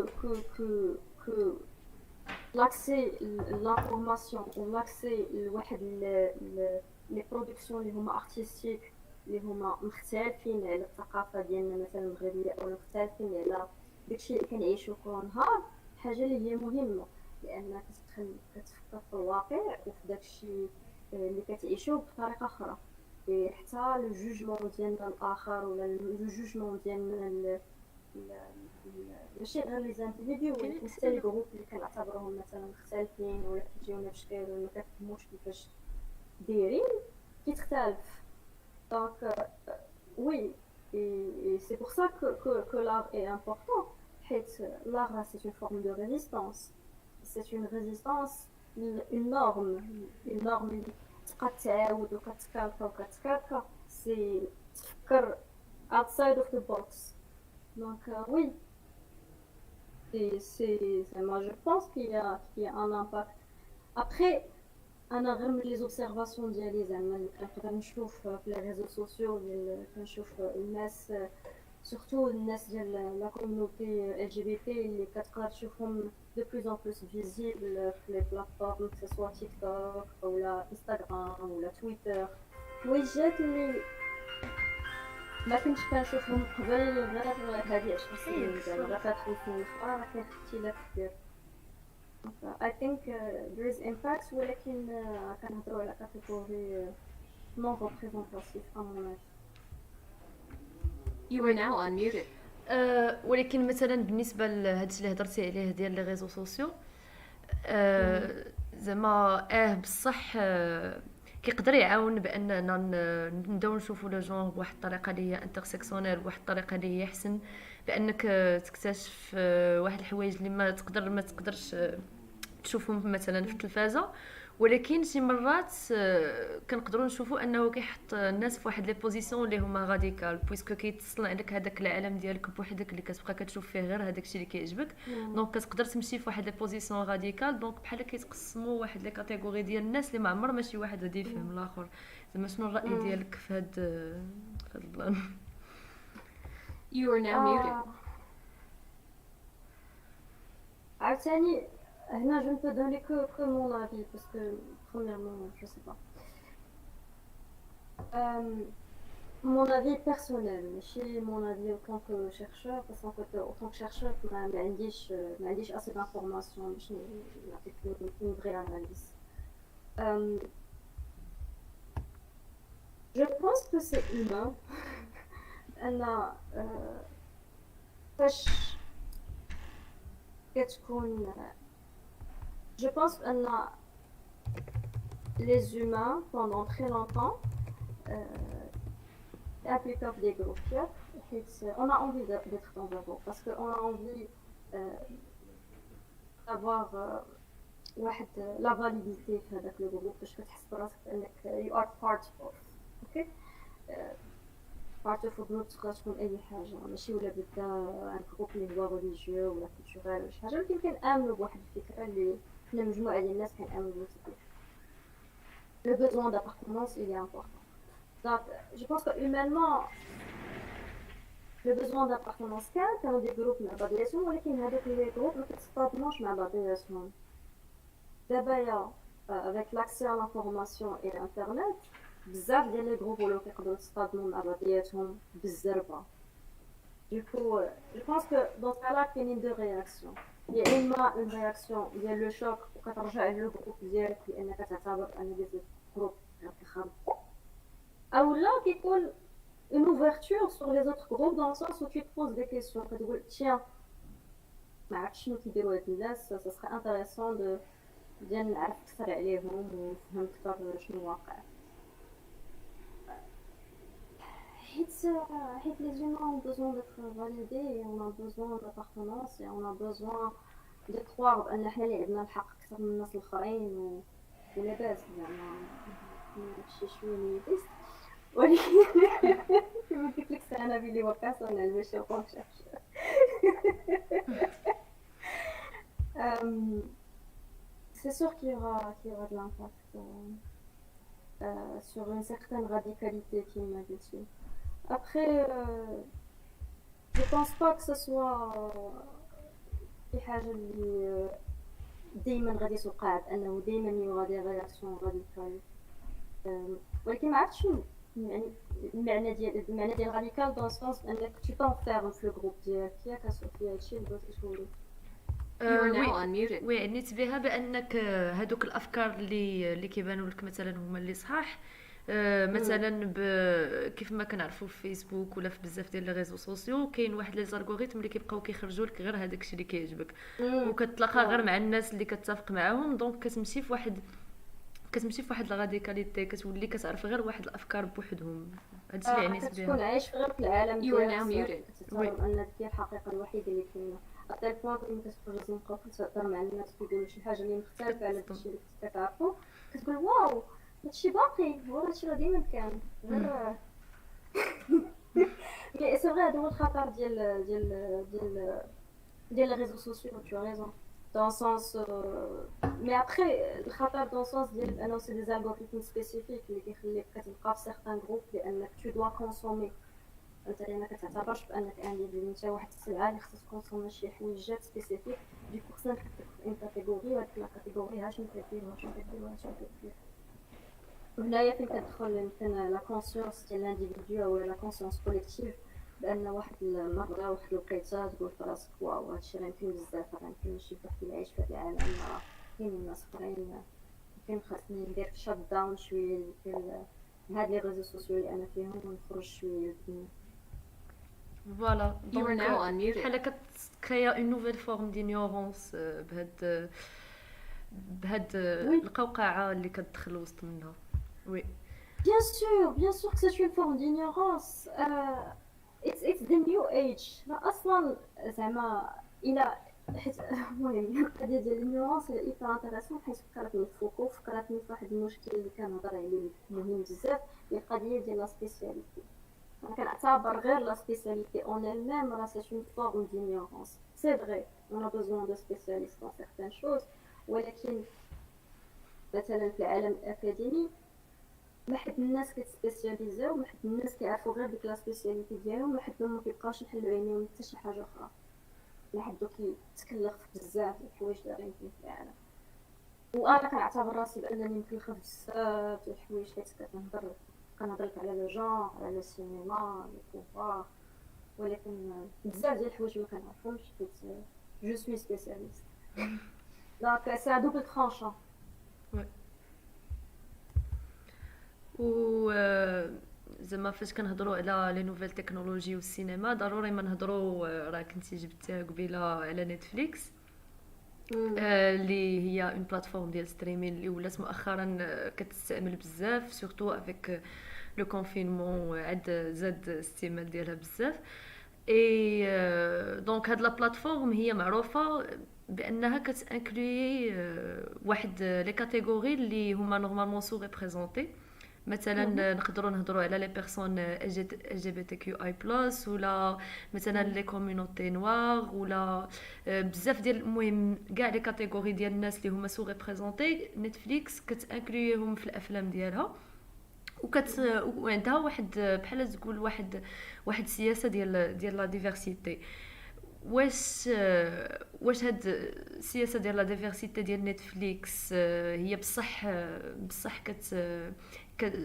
l'accès l'information l'accès لواحد les productions اللي هما artistiques اللي هما مختلفين على الثقافه ديالنا مثلا المغربيه او مختلفين على داكشي اللي كنعيشو كل نهار، حاجه اللي هي مهمه لان كتفكر في الواقع وفي داكشي اللي كتعيشو بطريقه اخرى. حتى لو جوجمون ديالنا الاخر ولا لو جوجمون ديالنا ماشي غير لي زانديفيديو ولكن حتى لي جروب اللي كنعتبروهم مثلا مختلفين ولا كيجيونا بشكل ولا كنفهموش كيفاش دايرين كيتختلف. دونك وي سي بور سا que l'art est important حيت l'art c'est une forme de résistance, c'est une résistance une norme اللي تبقى تعاود وكتكالكا وكتكالكا سي تفكر outside of the box. Donc oui, moi je pense qu'il y a un impact. Après, انا غير من لي زوبسيرفاسيون ديالي زعما اللي كنقدر نشوف في لي ريزو سوسيو ديال كنشوف الناس سورتو الناس ديال لا كوميونيتي ال جي بي تي اللي كتقدر تشوفهم دو بلوس ان بلوس فيزيبل في لي بلاتفورم سواء تيك توك ولا انستغرام ولا تويتر، حويجات اللي ما كنتش كنشوفهم قبل غير هذه 10 سنين زعما غير كتدخل في الاخرى راه كاين اختلاف كبير. I think there is impact ولكن كنهضروا على كاتيجوري non représentatif à mon avis. You are now unmuted. ولكن مثلا بالنسبه لهادشي اللي هضرتي عليه ديال لي ريزو سوسيو زعما بصح كيقدر يعاون باننا نبداو نشوفوا لو جون بواحد الطريقه اللي هي انترسيكسيونيل بواحد الطريقه اللي هي احسن بانك تكتشف واحد الحوايج اللي ما تقدرش تشوفهم مثلا في التلفازه، ولكن شي مرات كنقدروا نشوفوا انه كيحط الناس في واحد لي بوزيسيون اللي هما غاديكال بويسكو كيتصنع لك هذاك العالم ديالك بوحدك اللي كتبقى كتشوف فيه غير هذاك الشيء اللي كيعجبك. دونك كتقدر تمشي في واحد لي بوزيسيون غاديكال، دونك بحال كيتقسموا واحد لي كاتيجوري ديال الناس اللي ما عمر ماشي واحد غادي يفهم الاخر. زعما شنو الراي ديالك في هذا البلان؟ You are now muted. عاوتاني هنا je ne peux donner que mon avis parce que premièrement je sais pas mon avis personnel ماشي mon avis en tant que chercheur parce qu'en tant que chercheur ما عنديش assez d'informations باش نعطيك une vraie analyse. Je pense que c'est humain أن فاش كتكون je pense que les humains pendant très longtemps impliqués dans des groupes on a envie d'être dans un groupe parce qu'on a envie d'avoir la validité في هذاك الجروب باش كتحس براسك انك you are part of okay part of a group تقدر تكون اي حاجه ماشي ولا بدا ان جروب اللي هو ريليجيو ولا كولتورال ولا شي حاجه، ولكن كنامنوا بواحد الفكره اللي حنا مجموعه ديال الناس كنامنوا بها. Le besoin d'appartenance il est important. Donc je pense que humainement le besoin d'appartenance كانوا دي جروب مع بعضياتهم، ولكن هذوك لي جروب ما كتصطدموش مع بعضياتهم. دابا يا avec l'accès à l'information et l'internet بزاف ديال لي جروب ولاو كيقدروا يتصطدموا مع بعضياتهم بالزربه. Du coup je pense que dans ce cas-là كاينين deux réactions. Il y a une réaction ديال لو شوك وكترجع للجروب ديالك لانك تعتبر ان دي جروب كيخرب، اولا كيكون une ouverture sur les autres groupes dans le sens où tu te poses des questions كتقول tiens ما عرفتش شنو كيديروا هاد الناس ça serait intéressant ديال نعرف اكثر عليهم ونفهم اكثر شنو واقع. حيت les humains ont besoin d'être validés et on a besoin d'appartenance et on a besoin de croire بأن حنا اللي عندنا الحق أكثر من الناس الآخرين ولاباس زعما شي شويه نيتيست، ولكن كما قلت لك أنا بلي وبيرسونيل ماشي كون شيرشور. C'est sûr qu'il y aura de l'impact sur une certaine radicalité qui m'a dit. Après, je pense pas que ce soit des حاجة اللي دائما غادي توقع بانه دائما يوغا دي رياكسيون راديكال. ولكن ما عرفتش يعني المعنى ديال راديكال دون سونس انك tu t'enfermes في الجروب ديالك ياك صوفيا. هادشي اللي بغيت تقولي. You are now وي unmuted. وي عنيت بها بانك هادوك الافكار اللي كيبانوا لك مثلا هما اللي صحاح. مثلا كيف ما كنعرفوا في فيسبوك ولا في بزاف ديال لي ريزو سوسيو كاين واحد لي زالغوريثم اللي كيبقاو كيخرجوا لك غير هذاك الشيء اللي كيعجبك، وكتلاقى غير مع الناس اللي كتفق معاهم، دونك كتمشي في واحد الراديكاليتي، كتولي كتعرف غير واحد الافكار بوحدهم. هادشي اللي عنيت كتكون بها. عايش غير في العالم You are ديالك now صافي، muted. كتتصور ان هذيك هي الحقيقه الوحيده اللي كاينه. حتى البوان ملي كتخرج للزنقه كتهضر مع الناس كيقولوا شي حاجه اللي مختلفه على داكشي اللي كنت كتعرفو، كتقول واو هادشي باقي هو هادشي راه ديما كان غير. مي سي فري هذا هو الخطر ديال لي ريزو سوسيو. تو ريزون dans le sens mais après الخطر dans le sens ديال انه سي دي algorithmes سبيسيفيك اللي كيخليك كتبقى في certains groupes لانك tu dois consommer. انت ما كتعتبرش بانك انديفيدو، انت واحد السلعه اللي خصك تكونسومي شي حويجات سبيسيفيك ديكو خصنا نحطك في ان كاتيجوري، وهاد لا كاتيجوري ها شنو كدير وشنو كدير وشنو كدير. هنايا فين كتدخل يمكن لا كونسيونس ديال الانديفيدو او لا كونسيونس كوليكتيف، بان واحد المره واحد الوقيته تقول في راسك واو هادشي راه يمكن بزاف، راه يمكن ماشي بوحدي اللي عايش في هاد العالم، راه كاينين ناس اخرين، يمكن خاصني ندير شات داون شويه ديال هاد لي ريزو سوسيو اللي انا فيهم ونخرج شويه للدنيا. فوالا You are now unmuted. بحال كتكريا اون نوفيل فورم دينيورونس بهاد القوقعه اللي كتدخل وسط منها. وي Bien sûr que c'est une forme d'ignorance. It's the new age. لا أصلا زعما إلى حيت المهم القضية ديال الإغنورانس هي إيبر انتريسون، حيت فكرتني فوكو، فكرتني في واحد المشكل اللي كنهضر عليه مهم بزاف، هي القضية ديال لا سبيسياليتي. أنا كنعتبر غير لا سبيسياليتي اون elle même راه سي une forme d'ignorance. C'est vrai, on a besoin de spécialistes dans certaines choses، ولكن مثلا في العالم الأكاديمي ما حد الناس كتسبيسياليزاو، ما حد الناس كيعرفوا غير ديك لا سبيسياليتي ديالهم، ما حدهم ما كيبقاوش يحلوا عينيهم حتى شي حاجه اخرى، ما حدو كيتكلف في بزاف د الحوايج دايرين في العالم. وانا كنعتبر راسي بانني مكلفه في بزاف د الحوايج، حيت كنهضر لك على لو جون، على السينما، لو بوفوار، ولكن بزاف ديال الحوايج ما كنعرفهمش حيت جو سوي سبيسياليست. دونك سي دوبل ترانشون. و زعما فاش كنهضروا على لي نوفيل تكنولوجي والسينما ضروري ما نهضروا، راه كنتي جبتيها قبيله على نتفليكس، اللي هي اون بلاتفورم ديال ستريمين اللي ولات مؤخرا كتستعمل بزاف سورتو افيك لو كونفينمون، عاد زاد الاستعمال ديالها بزاف. اي دونك هاد لا بلاتفورم هي معروفه بانها كتانكلوي واحد لي كاتيجوري اللي هما نورمالمون سو ريبريزونتي. مثلا نقدروا نهضروا على لي بيرسون ال جي بي تي كيو اي بلس، ولا مثلا لي كوميونيتي نوار، ولا بزاف ديال المهم كاع لي كاتيجوري ديال الناس اللي هما سو ريبريزونتي. نتفليكس كتانكلويهم في الافلام ديالها، وعندها واحد بحال تقول واحد السياسه ديال لا ديفيرسيتي. واش هاد السياسه ديال لا ديفيرسيتي ديال نتفليكس هي بصح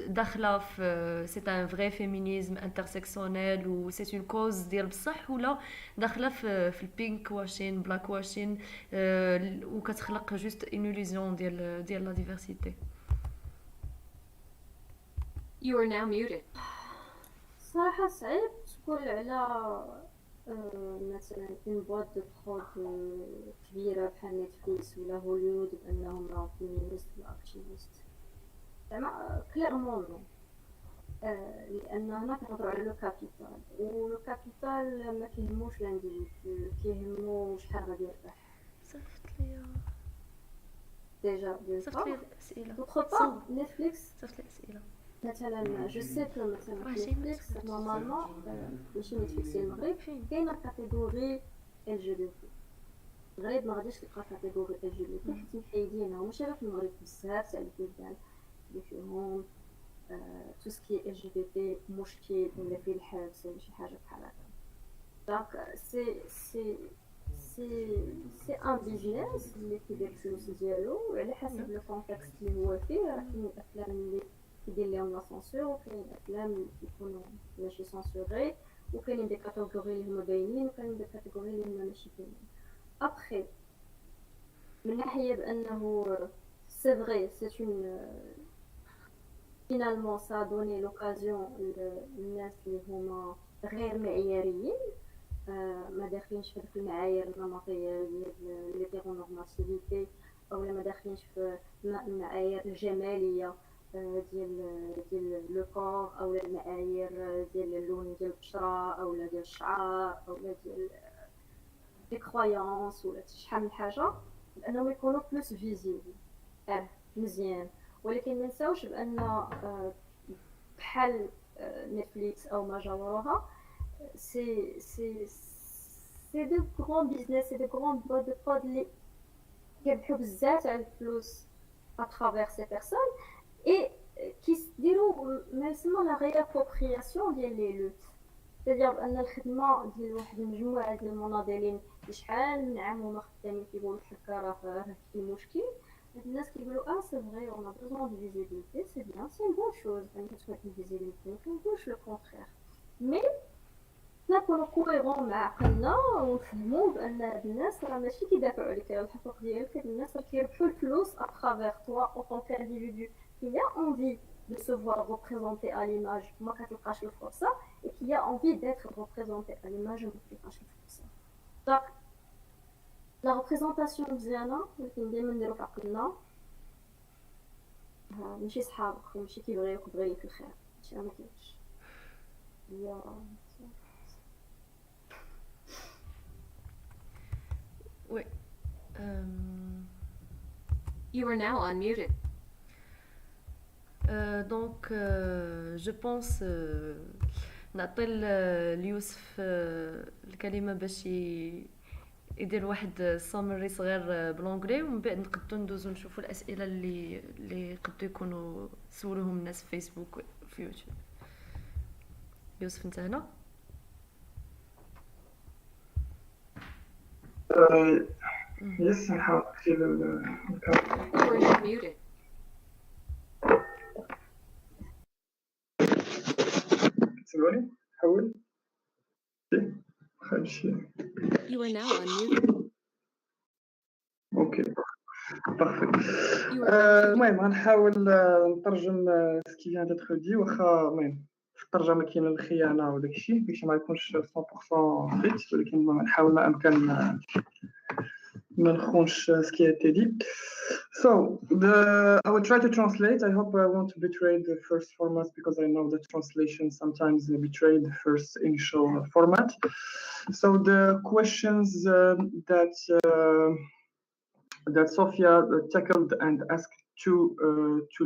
داخله في سي ان فري فيمينيزم انترسيكسيونيل و سي اون كوز ديال بصح، ولا داخله في البينك واشين بلاك واشين وكتخلق جوست اون illusion ديال لا ديفيرسيتي. You are now muted. صراحة صعيب تقول على مثلا اون بواط دو برود كبيرة بحال نتفليكس ولا هوليوود بأنهم راهم فيمينيست ولا اكتيفيست، زعما كليرمون نو. لأن هنا كنهضرو على لو كابيتال، ولو كابيتال ما كيهموش لانديفيدو، كيهمو شحال غادي يربح. صيفط لي ديجا صيفط لي الاسئله، دوطخ بار نتفليكس صيفط لي الاسئله. مثلا جو سي كو مثلا في نتفليكس نورمالمون ماشي نتفليكس ديال المغرب كاينه كاتيجوري ال جي بي تي. المغرب ما غاديش تلقى كاتيجوري ال جي بي تي حيت محيدينها، ماشي غير في المغرب، بزاف تاع البلدان اللي فيهم تو سكي ال جي بي تي مشكل ولا فيه الحبس ولا شي حاجه بحال هكا. دونك سي ان بيزنس اللي كيدير الفلوس ديالو وعلى حسب لو كونتكست اللي هو فيه. راه كاين الافلام اللي كيدير لهم لا سونسور وكاين افلام اللي كيكونوا ماشي سونسوري وكاينين دي كاتيجوري اللي هما باينين وكاينين دي كاتيجوري اللي هما ماشي باينين. ابخي من ناحيه بانه سي فري سي اون finalement ça a donné l'occasion للناس اللي هما غير معياريين ما داخلينش في ديك المعايير النمطيه ديال ليتيرونورماتيفيتي او ما داخلينش في المعايير الجماليه ديال لو كور او المعايير ديال اللون ديال البشره او ديال الشعر او ديال لي كرويونس ولا شحال من حاجه لانهم يكونوا بلوس فيزيبل مزيان. ولكن ما نساوش بان بحال نتفليكس او ما جاوروها سي دو غران بيزنس سي دو غران بواد دو برود اللي كيربحوا بزاف على الفلوس اترافير سي بيرسون اي كيديروا ما يسمى لا ريابروبرياسيون ديال لي لوت. c'est-à-dire ان الخدمه ديال واحد المجموعه ديال المناضلين اللي شحال من عام هما خدامين كيقولوا حكا راه كاين مشكل. الناس كيقولوا سي فري اون ا بيزون دو فيزيبيليتي سي بيان سي بون شوز بان كتكون فيزيبيليتي ما كنقولش لو كونترير مي نكونوا كويرون مع عقلنا ونفهموا بان هاد الناس راه ماشي كيدافعوا عليك على الحقوق ديالك. هاد الناس راه كيربحوا الفلوس اترافير توا اون طون كانديفيدو qui a envie de se voir représenté à l'image ما كتلقاش الفرصه et qui a envie d'être représenté à l'image ما كتلقاش الفرصه. دونك لا ريبريزونطاسيون مزيانه ولكن ديما نديرو في عقلنا ماشي صحابك وماشي كيبغيوك بغيك الخير هادشي ما كاينش. يا Oui. You are now unmuted. Donc, je pense نعطي ليوسف الكلمة باش يدير واحد سامري صغير بالانجلي ومن بعد نقدروا ندوزو نشوفوا الاسئله اللي يقدروا يكونوا سولوهم الناس في فيسبوك وفي يوتيوب. يوسف انت هنا؟ يس نحاول نكتب You are now muted. تسمعوني؟ حاول خمشي. You are now unmuted. اوكي بارفي. You are now muted. المهم غنحاول نترجم سكي فيان ديتر دي واخا المهم في الترجمه كاين الخيانه وداك الشيء باش ما يكونش 100% فيت ولكن المهم نحاول ما امكن ما نخونش سكي اتي دي. So I will try to translate. I hope I won't betray the first format because I know that translation sometimes betray the first initial format. So the questions that Sofia tackled and asked to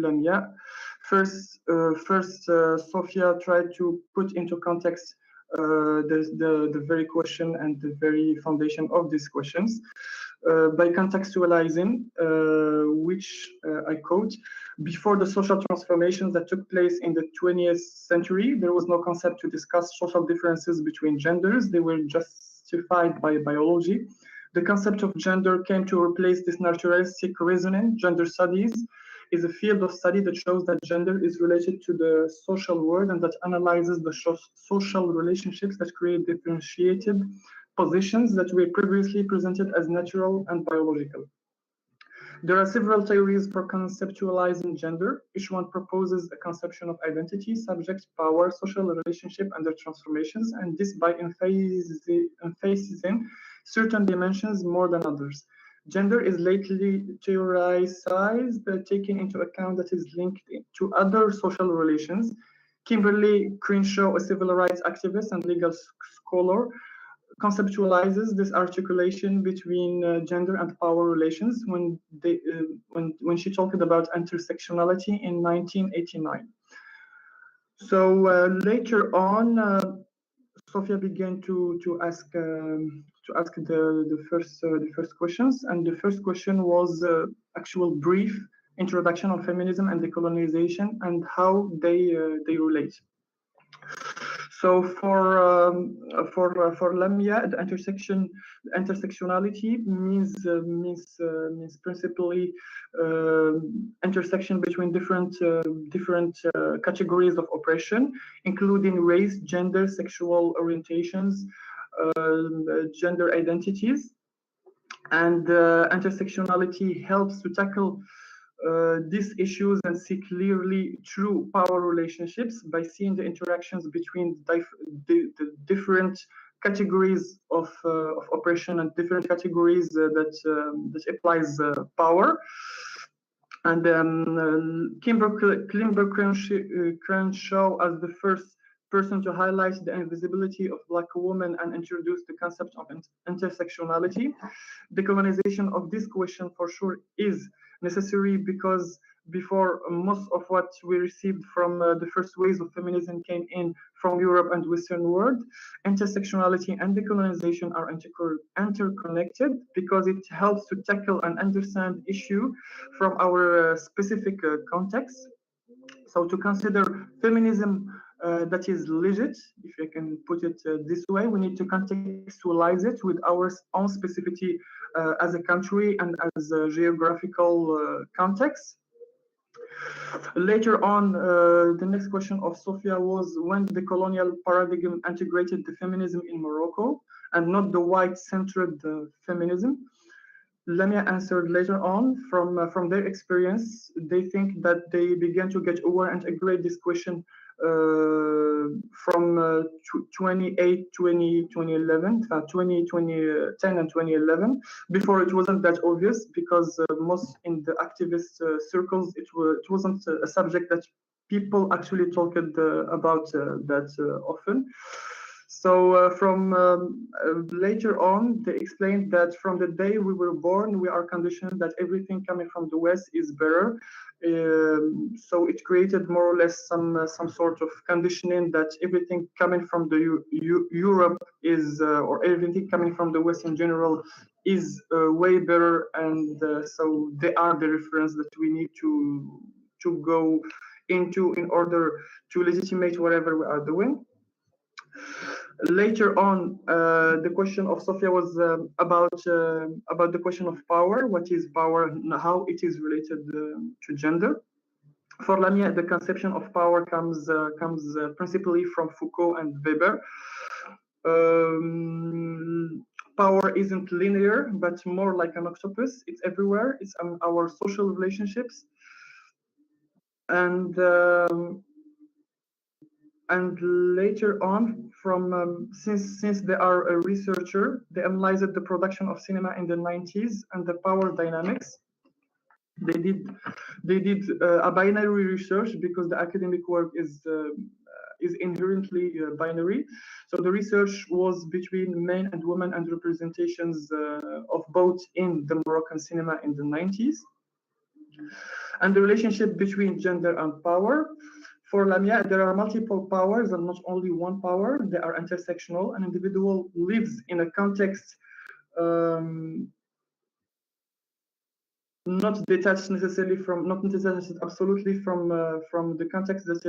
Lamia. First, Sofia tried to put into context the very question and the very foundation of these questions by contextualizing, which I quote, before the social transformations that took place in the 20th century, there was no concept to discuss social differences between genders. They were justified by biology. The concept of gender came to replace this naturalistic reasoning. Gender studies is a field of study that shows that gender is related to the social world and that analyzes the social relationships that create differentiated positions that were previously presented as natural and biological. There are several theories for conceptualizing gender. Each one proposes a conception of identity, subject, power, social relationship, and their transformations, and this by emphasizing certain dimensions more than others. Gender is lately theorized, taking into account that is linked to other social relations. Kimberly Crenshaw, a civil rights activist and legal scholar, conceptualizes this articulation between gender and power relations when she talked about intersectionality in 1989. So later on, Sofia began to ask the first questions, and the first question was actual brief introduction on feminism and decolonization and how they relate. So for Lamia, the intersectionality means principally intersection between different categories of oppression, including race, gender, sexual orientations, gender identities, and intersectionality helps to tackle these issues and see clearly true power relationships by seeing the interactions between the different categories of oppression and different categories that applies power. And Kimber Crenshaw as the first person to highlight the invisibility of Black women and introduce the concept of intersectionality. Decolonization of this question for sure is necessary because before most of what we received from the first waves of feminism came in from Europe and Western world, intersectionality and decolonization are interconnected because it helps to tackle and understand issue from our specific context. So to consider feminism that is legit, if I can put it this way, we need to contextualize it with our own specificity as a country and as a geographical context. Later on, the next question of Sophia was when the colonial paradigm integrated the feminism in Morocco and not the white-centered feminism. Lamia answered later on from their experience, they think that they began to get aware and integrate this question from 2011, 2010 and 2011. Before it wasn't that obvious because most in the activist circles, it wasn't a subject that people actually talked about that often. So from later on, they explained that from the day we were born, we are conditioned that everything coming from the West is better. So it created more or less some sort of conditioning that everything coming from the Europe is, or everything coming from the West in general is way better. And so they are the reference that we need to go into in order to legitimate whatever we are doing. Later on, the question of Sophia was about the question of power. What is power and how it is related to gender? For Lamia, the conception of power comes principally from Foucault and Weber. Power isn't linear, but more like an octopus. It's everywhere. It's our social relationships. And later on, from since they are a researcher, they analyzed the production of cinema in the 90s and the power dynamics. They did a binary research because the academic work is inherently binary. So the research was between men and women and representations of both in the Moroccan cinema in the 90s. And the relationship between gender and power. For Lamia, there are multiple powers and not only one power. They are intersectional. An individual lives in a context not detached necessarily from, not detached absolutely from the context that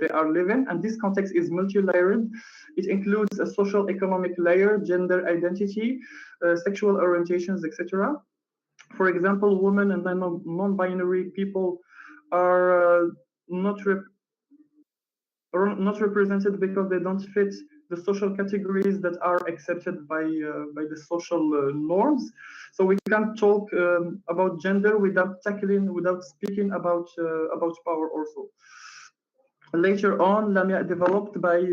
they are living. And this context is multi-layered. It includes a social economic layer, gender identity, sexual orientations, etc. For example, women and non-binary people are not represented because they don't fit the social categories that are accepted by the social norms. So we can't talk about gender without speaking about power also. Later on, Lamia developed by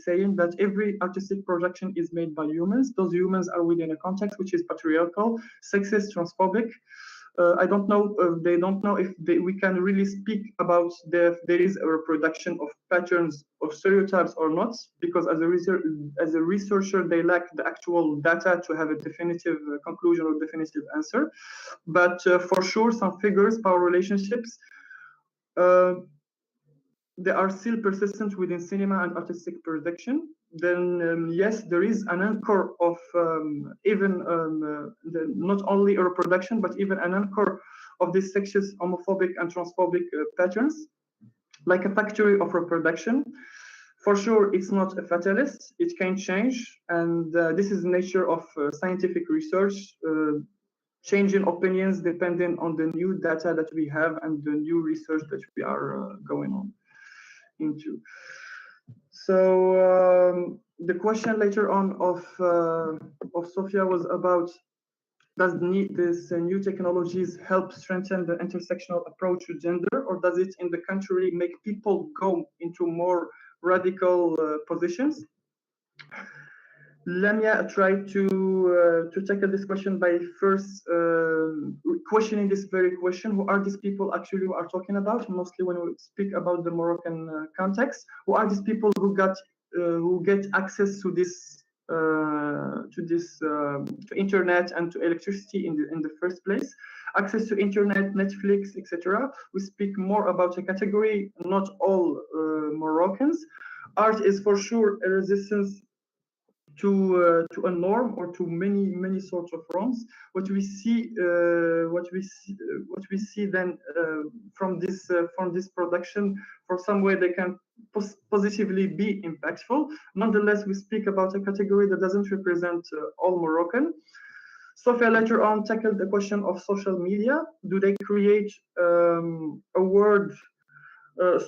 saying that every artistic projection is made by humans. Those humans are within a context which is patriarchal, sexist, transphobic. I don't know. They don't know if we can really speak about there is a reproduction of patterns of stereotypes or not, because as a researcher, they lack the actual data to have a definitive conclusion or definitive answer. But for sure, some figures, power relationships, they are still persistent within cinema and artistic production. Then yes, there is an anchor of not only a reproduction, but even an anchor of these sexist, homophobic, and transphobic patterns, like a factory of reproduction. For sure, it's not a fatalist. It can change, and this is the nature of scientific research. Changing opinions depending on the new data that we have and the new research that we are going on into. So the question later on of Sophia was about, does these new technologies help strengthen the intersectional approach to gender, or does it, in the contrary, make people go into more radical positions? Lamia tried to tackle this question by first questioning this very question: who are these people actually we are talking about? Mostly when we speak about the Moroccan context, who are these people who get access to this to internet and to electricity in the first place? Access to internet, Netflix, etc. We speak more about a category, not all Moroccans. Art is for sure a resistance to a norm or to many sorts of wrongs. What we see then from this production, for some way they can positively be impactful. Nonetheless, we speak about a category that doesn't represent all Moroccan. Sophia later on tackled the question of social media. Do they create a word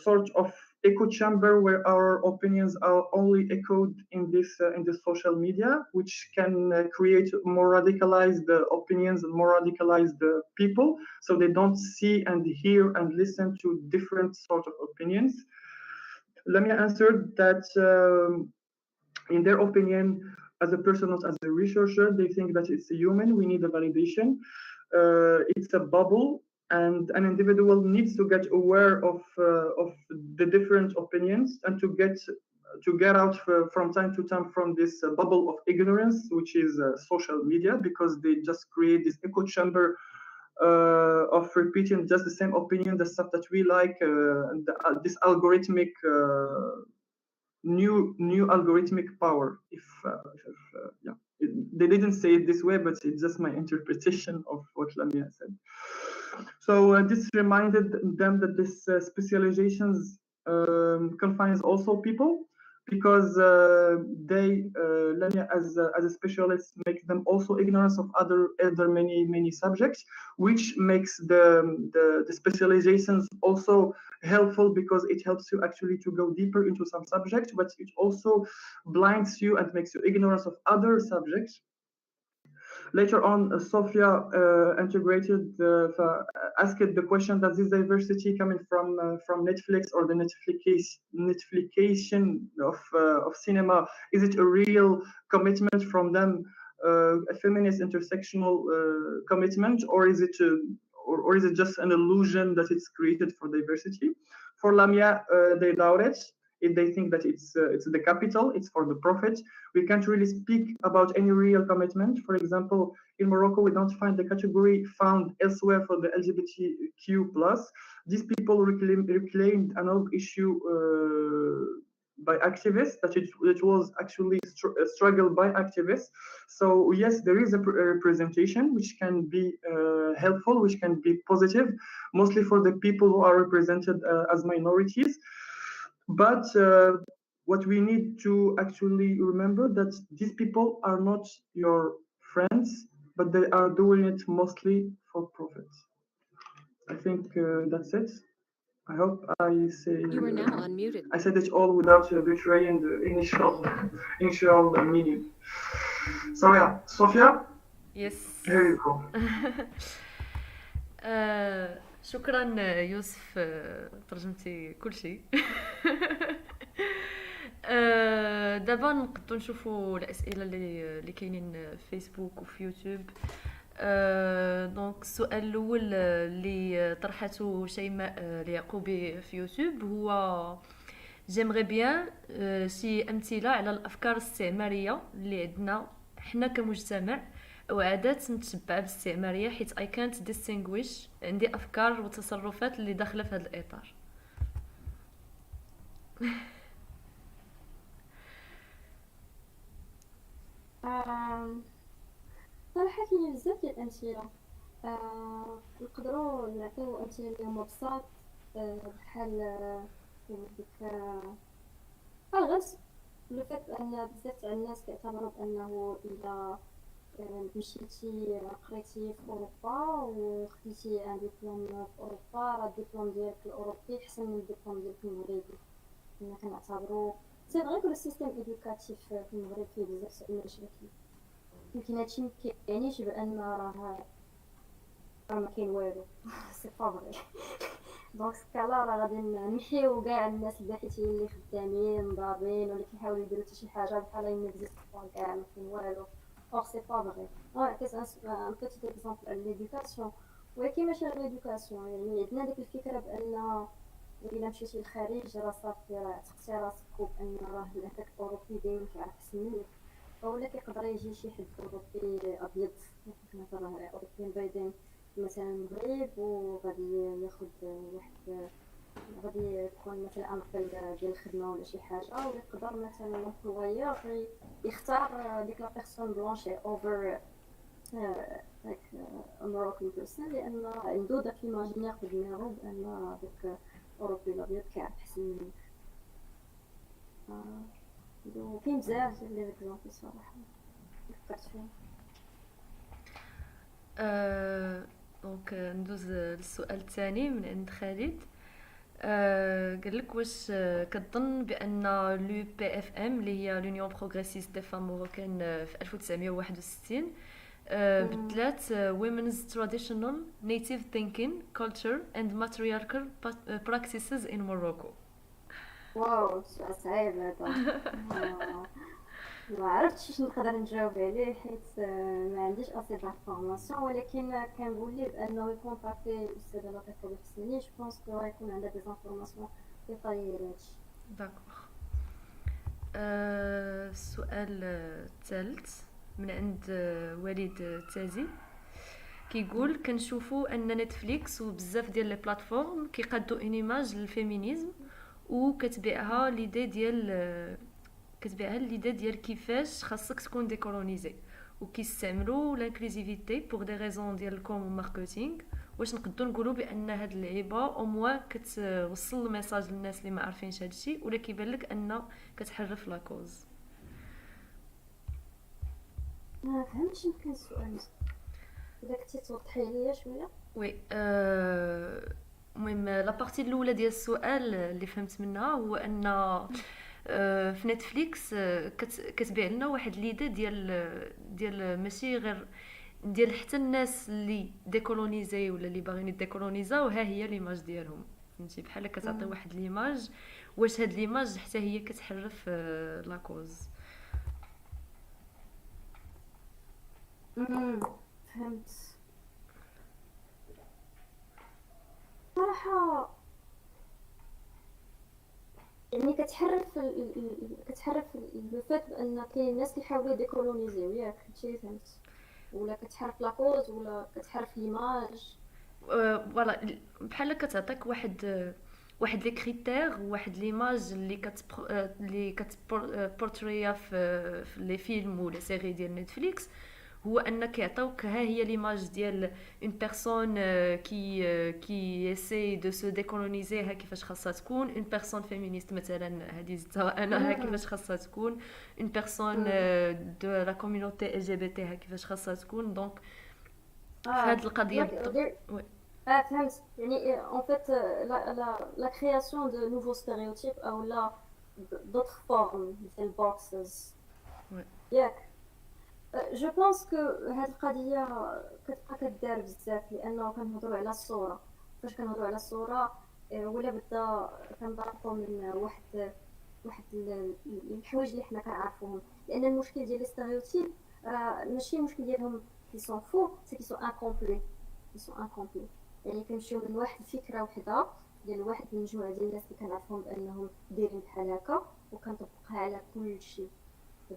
sort of echo chamber where our opinions are only echoed in this social media, which can create more radicalized opinions and more radicalized people, so they don't see and hear and listen to different sort of opinions? Let me answer that in their opinion, as a person, not as a researcher, they think that it's a human. We need a validation. It's a bubble, and an individual needs to get aware of the different opinions and to get out from time to time from this bubble of ignorance, which is social media, because they just create this echo chamber of repeating just the same opinion, the stuff that we like, this algorithmic new algorithmic power. They didn't say it this way, but it's just my interpretation of what Lamia said. So this reminded them that this specializations confines also people, because Lamia as a specialist makes them also ignorant of other many subjects, which makes the specializations also helpful, because it helps you actually to go deeper into some subjects, but it also blinds you and makes you ignorant of other subjects. Later on, Sophia asked the question: does this diversity coming from Netflix or the Netflixification of cinema, is it a real commitment from them, a feminist intersectional commitment, or is it just an illusion that it's created for diversity? For Lamia, they doubt it. If they think that it's the capital, it's for the profit. We can't really speak about any real commitment. For example, in Morocco, we don't find the category found elsewhere for the LGBTQ+. These people reclaimed another issue by activists, that it was actually a struggle by activists. So yes, there is a representation which can be helpful, which can be positive, mostly for the people who are represented as minorities. But what we need to actually remember, that these people are not your friends, but they are doing it mostly for profit. I think that's it. I hope I say. You are now unmuted. I said it all without betraying the initial meaning. So yeah, Sophia. Yes. Here you go. شكرا يوسف، ترجمتي كل شيء. دابا نقدروا نشوفوا الاسئله اللي كاينين في فيسبوك وفي يوتيوب. دونك السؤال الاول اللي طرحته شيماء اليعقوبي في يوتيوب هو: جيمغي بيان شي امثله على الافكار الاستعماريه اللي عندنا حنا كمجتمع او عادات متشبعه بالاستعماريه، حيت I can't distinguish، عندي افكار وتصرفات اللي داخله في هذا الاطار. صراحة كاين بزاف ديال الأمثلة. نقدروا نعطيو أمثلة اللي هما بساط، بحال ديك غير لو فات ان بزاف تاع الناس كيعتبروا بانه الا مشيتي قريتي في اوروبا وخديتي ان دبلوم في اوروبا، راه الدبلوم ديالك الاوروبي احسن من الدبلوم ديالك المغربي. كنا كنعتبروا سي فري كو السيستيم ايدوكاتيف في المغرب فيه بزاف تاع المشاكل، يمكن هادشي مكيعنيش بان راه ما كاين والو. سي با فري. دونك سكالا راه غادي نمحيو كاع الناس الباحثين اللي خدامين ضاربين ولا كيحاولوا يديروا حتى شي حاجه بحال ان اكزيست كاع ما كاين والو. اور سي با فري. نعطيك ان بيتي اكزومبل على ليدوكاسيون، ولكن ماشي غير ليدوكاسيون، يعني عندنا ديك الفكره بان الا مشيتي للخارج راه صافي راه تقتي راسك وبان راه هذاك الاوروبي دايما كيعرف احسن منك، اولا كيقدر يجي شي حد اوروبي ابيض مثلا اوروبيين بيضين مثلا المغرب وغادي ياخد واحد، غادي تكون مثلا امبل ديال الخدمه ولا شي حاجه، ولا يقدر مثلا لومبلويور يختار ديك لا بيرسون بلونشي اوفر like a Moroccan person لان عنده داك ليماجينير في دماغو بان داك الاوروبي الابيض كيعرف احسن منك. وكاين بزاف ديال لي زيكزامبل صراحه فكرت فيهم. دونك ندوز للسؤال الثاني من عند خالد. قال لك واش كتظن بان لو بي اف ام اللي هي لونيون بروغريسيست دي فام موروكان في 1961 بدلات women's traditional native thinking culture and matriarchal practices in Morocco. واو سؤال صعيب هذا. ما عرفتش شنو نقدر نجاوب عليه حيت ما عنديش اسي دافورماسيون، ولكن كنقول ليه بانه يكونتاكتي الاستاذه لطيفه بالحسني. جو بونس كو غيكون عندها دي زانفورماسيون ديطايي على هادشي. داكوغ. السؤال الثالث من عند وليد التازي كيقول كنشوفوا ان نتفليكس وبزاف ديال لي بلاتفورم كيقادوا ان ايماج للفيمينيزم وكتبيعها ليدي ديال كيفاش خاصك تكون ديكولونيزي، وكيستعملوا لانكلوزيفيتي بوغ دي ريزون ديال الكوم ماركتينغ. واش نقدروا نقولوا بان هاد اللعيبه او موا كتوصل الميساج للناس اللي ما عارفينش هادشي، ولا كيبان لك ان كتحرف لا كوز؟ ما فهمتش يمكن السؤال، اذا كنتي توضحي ليا شويه. وي المهم لا بارتي الاولى ديال السؤال اللي فهمت منها هو ان في نتفليكس كتبيع لنا واحد ليدي ديال ماشي غير ديال حتى الناس اللي ديكولونيزي ولا اللي باغيين يديكولونيزاو، ها هي ليماج ديالهم، فهمتي؟ بحال كتعطي واحد ليماج، واش هاد ليماج حتى هي كتحرف لا كوز؟ فهمت صراحه. يعني كتحرف لو فات بان كاين ناس كيحاولوا يديكولونيزيو، ياك هادشي اللي فهمت؟ ولا كتحرف لا كوز ولا كتحرف ليماج؟ فوالا بحال كتعطيك واحد لي كريتير واحد ليماج اللي كتبورتريا في لي فيلم ولا سيري ديال نتفليكس، هو انك يعطوك ها هي ليماج ديال اون بيرسون كي اسي دو سو ديكولونيزي، ها كيفاش خاصها تكون اون بيرسون فيمينيست مثلا، هذه زدتها انا، ها كيفاش خاصها تكون اون بيرسون دو لا كوميونيتي ال جي بي تي، ها كيفاش خاصها تكون. دونك في هذه القضيه بالضبط. فهمت. يعني en fait la création de nouveaux stéréotypes ou d'autres formes مثل boxes. ياك جو بونس كو هاد القضيه كتبقى كدار بزاف، لانه كنهضروا على الصوره. فاش كنهضروا على الصوره ولا بدا كنطلقوا من واحد الحوايج اللي حنا كنعرفوهم، لان المشكل ديال الستيريوتيب ماشي المشكل ديالهم كي سون فو، سي كي سون انكومبلي. يعني كنمشيو من واحد الفكره وحده ديال واحد المجموعه ديال الناس اللي كنعرفهم بانهم دايرين بحال هكا، وكنطبقها على كل شيء.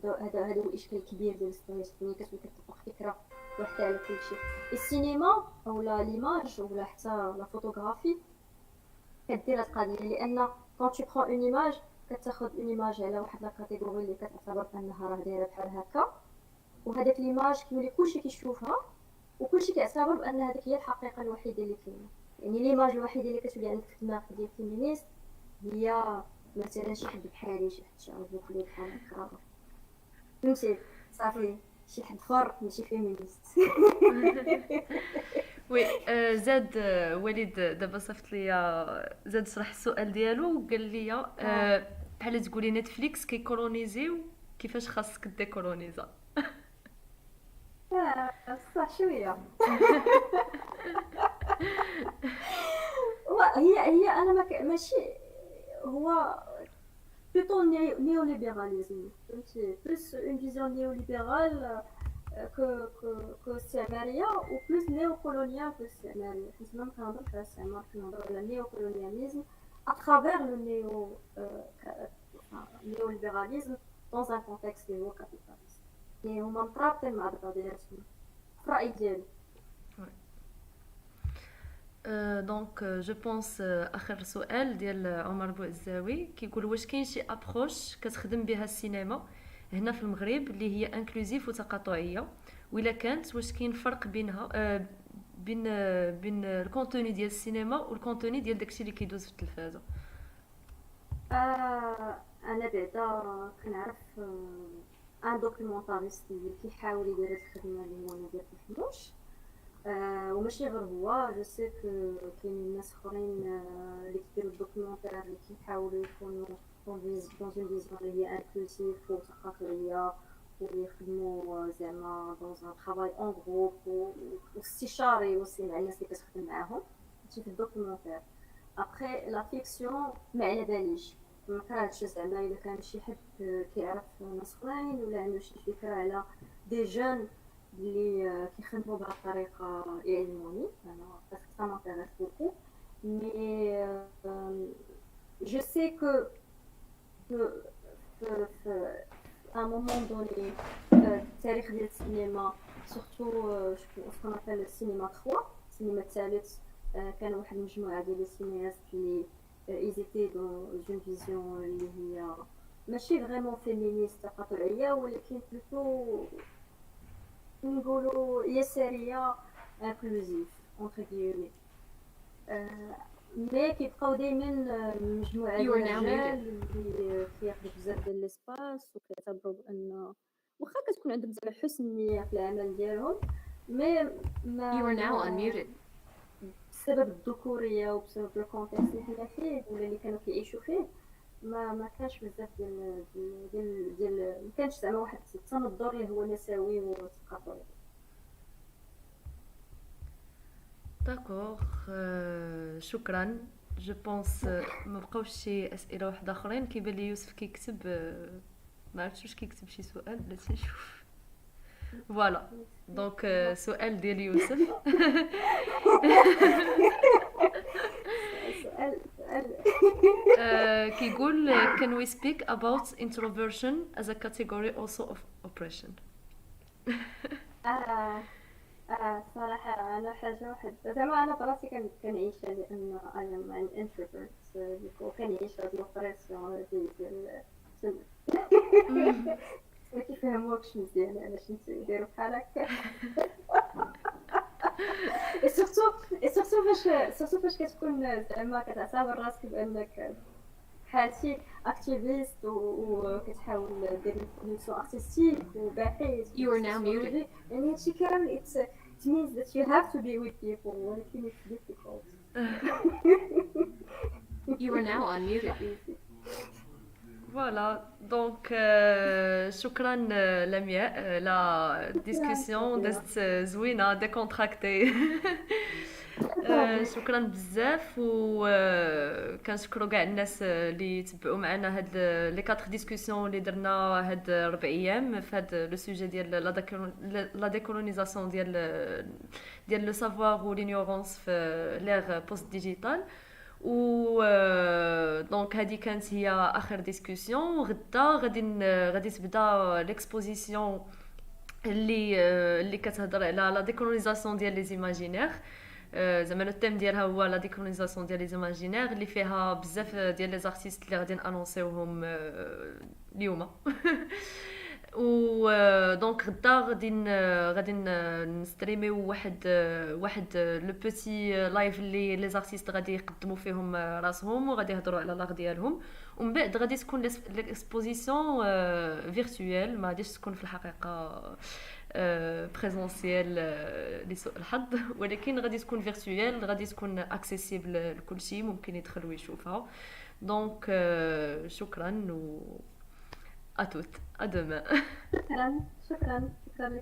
هذا هو الاشكال الكبير ديال الستوريز، ملي كتولي كتطبق فكره واحده على كل شيء. السينما اولا ليماج ولا حتى لا فوتوغرافي كدير هاد القضيه، لان كون تي برون اون ايماج كتاخذ اون ايماج على واحد لا كاتيجوري اللي كتعتبر انها راه دايره بحال هكا، وهذاك ليماج كيولي كلشي كيشوفها وكلشي كيعتبر بان هذيك هي الحقيقه الوحيده اللي كاينه. يعني ليماج الوحيده اللي كتولي عندك في دماغك ديال الفيمينيست هي مثلا شي حد بحالي شي حد شعر بوكلي بحال هكا فهمتي صافي شي حد فار ماشي فيمينيست وي زاد وليد دابا صيفط ليا زاد شرح السؤال ديالو وقال لي بحال تقولي نتفليكس كيكولونيزيو كيفاش خاصك ديكولونيزا صح شويه هي انا ماشي هو plutôt néolibéralisme فهمتي plus une vision néolibérale que استعمارية و plus néocolonial que استعمارية حيت ما كنهضرش على الاستعمار كنهضر على néocolonialisme à travers le néolibéralisme dans un contexte néocapitaliste يعني هما مترابطين مع بعضياتهم في الرأي ديالي دونك جو بونس اخر سؤال ديال عمر بوعزاوي كيقول واش كاين شي ابروش كتخدم بها السينما هنا في المغرب اللي هي انكلوزيف وتقاطعيه وإلا كانت واش كاين فرق بينها بين الكونتوني ديال السينما والكونتوني ديال داكشي اللي كيدوز في التلفازه انا بعدا كنعرف ان دوكيومونتاريست اللي كيحاول يدير هاد الخدمه اللي هو نادر الحموش وماشي غير هو جو سي كو كاينين ناس اخرين اللي كيديروا الدوكيومونتير اللي كيحاولوا يكونوا دون اون فيزيون اللي هي انكلوسيف وثقافيه ويخدموا زعما دون ان طرافاي اون جروب واستشاري وسي مع الناس اللي كتخدم معاهم هادشي في الدوكيومونتير ابخي لا فيكسيون ما على باليش ما كرهتش زعما الا كان شي حد كيعرف ناس اخرين ولا عنده شي فكره على دي جون اللي كيخدموا بهذه الطريقه يعلموني انا باسكو سا مانتيريس بوكو مي جو سي كو في ان مومون دوني التاريخ ديال السينما سورتو شكون نابيل السينما 3 السينما الثالث كان واحد المجموعه ديال السينياست اللي ايزيتي دون اون فيزيون اللي هي ماشي فريمون فيمينيست تقاطعيه ولكن بلوتو نقولوا يساريه انكلوزيف اونتر غيومي مي كيبقاو دائما مجموعه ديال الرجال اللي كياخذوا بزاف ديال ليسباس وكيعتبروا بان واخا كتكون عندهم زعما حسن النيه في العمل ديالهم مي ما بسبب الذكوريه وبسبب الكونتكست اللي حنا فيه ولا اللي كانوا كيعيشوا فيه ما كانش بزاف ديال ما كانش زعما واحد التنظر اللي هو نسوي وثقافي داكوغ شكرا جو بونس ما بقاوش شي اسئله واحده اخرين كيبان لي يوسف كيكتب ما عرفتش واش كيكتب شي سؤال بلاتي نشوف فوالا دونك سؤال ديال يوسف كيقول can we speak about introversion as a category also of oppression صراحة أنا حاجة واحد زعما أنا براسي كنعيشها لأن أنا an introvert وكنعيش هاد الأوبريسيون ديال ما كيفهموكش مزيان علاش يديروا بحال هكا سورتو فاش كتكون زعما كتعتبر راسك بانك بحال شي اكتيفيست وكتحاول دير الفونكسيون ارتستيك وباحث يعني هادشي كامل it means that you have to be with people ولكن it's difficult You are now unmuted. فوالا دونك شكرا لمياء لا ديسكسيون دازت زوينه ديكونتراكتي شكرا بزاف وكنشكروا كاع الناس اللي تبعوا معنا هاد لي 4 ديسكسيون اللي درنا هاد 4 ايام في هاد لو سوجي ديال لا ديكولونيزاسيون ديال لو سافوار و لينيورونس في لير بوست ديجيتال و دونك هذه كانت هي اخر ديسكسيون غدا غادي تبدا ليكسبوزيسيون اللي كتهضر على لا ديكولونيزاسيون ديال لي زيماجينير زعما لو تيم ديالها هو لا ديكولونيزاسيون ديال لي زيماجينير اللي فيها بزاف ديال لي زارتيست اللي غادي انونسيوهم اليوم و دونك غدا غادي نستريميو واحد لو بوتي لايف اللي لي زارتيست غادي يقدموا فيهم راسهم وغادي يهضروا على لاغ ديالهم، ومن بعد غادي تكون ليكسبوزيسيون فيرتويال، ما غاديش تكون في الحقيقه بريزونسيال لسوء الحظ، ولكن غادي تكون فيرتويال، غادي تكون اكسيسيبل لكل شيء ممكن يدخل ويشوفها. دونك شكرا و اتوت ادوما. شكرا لكم.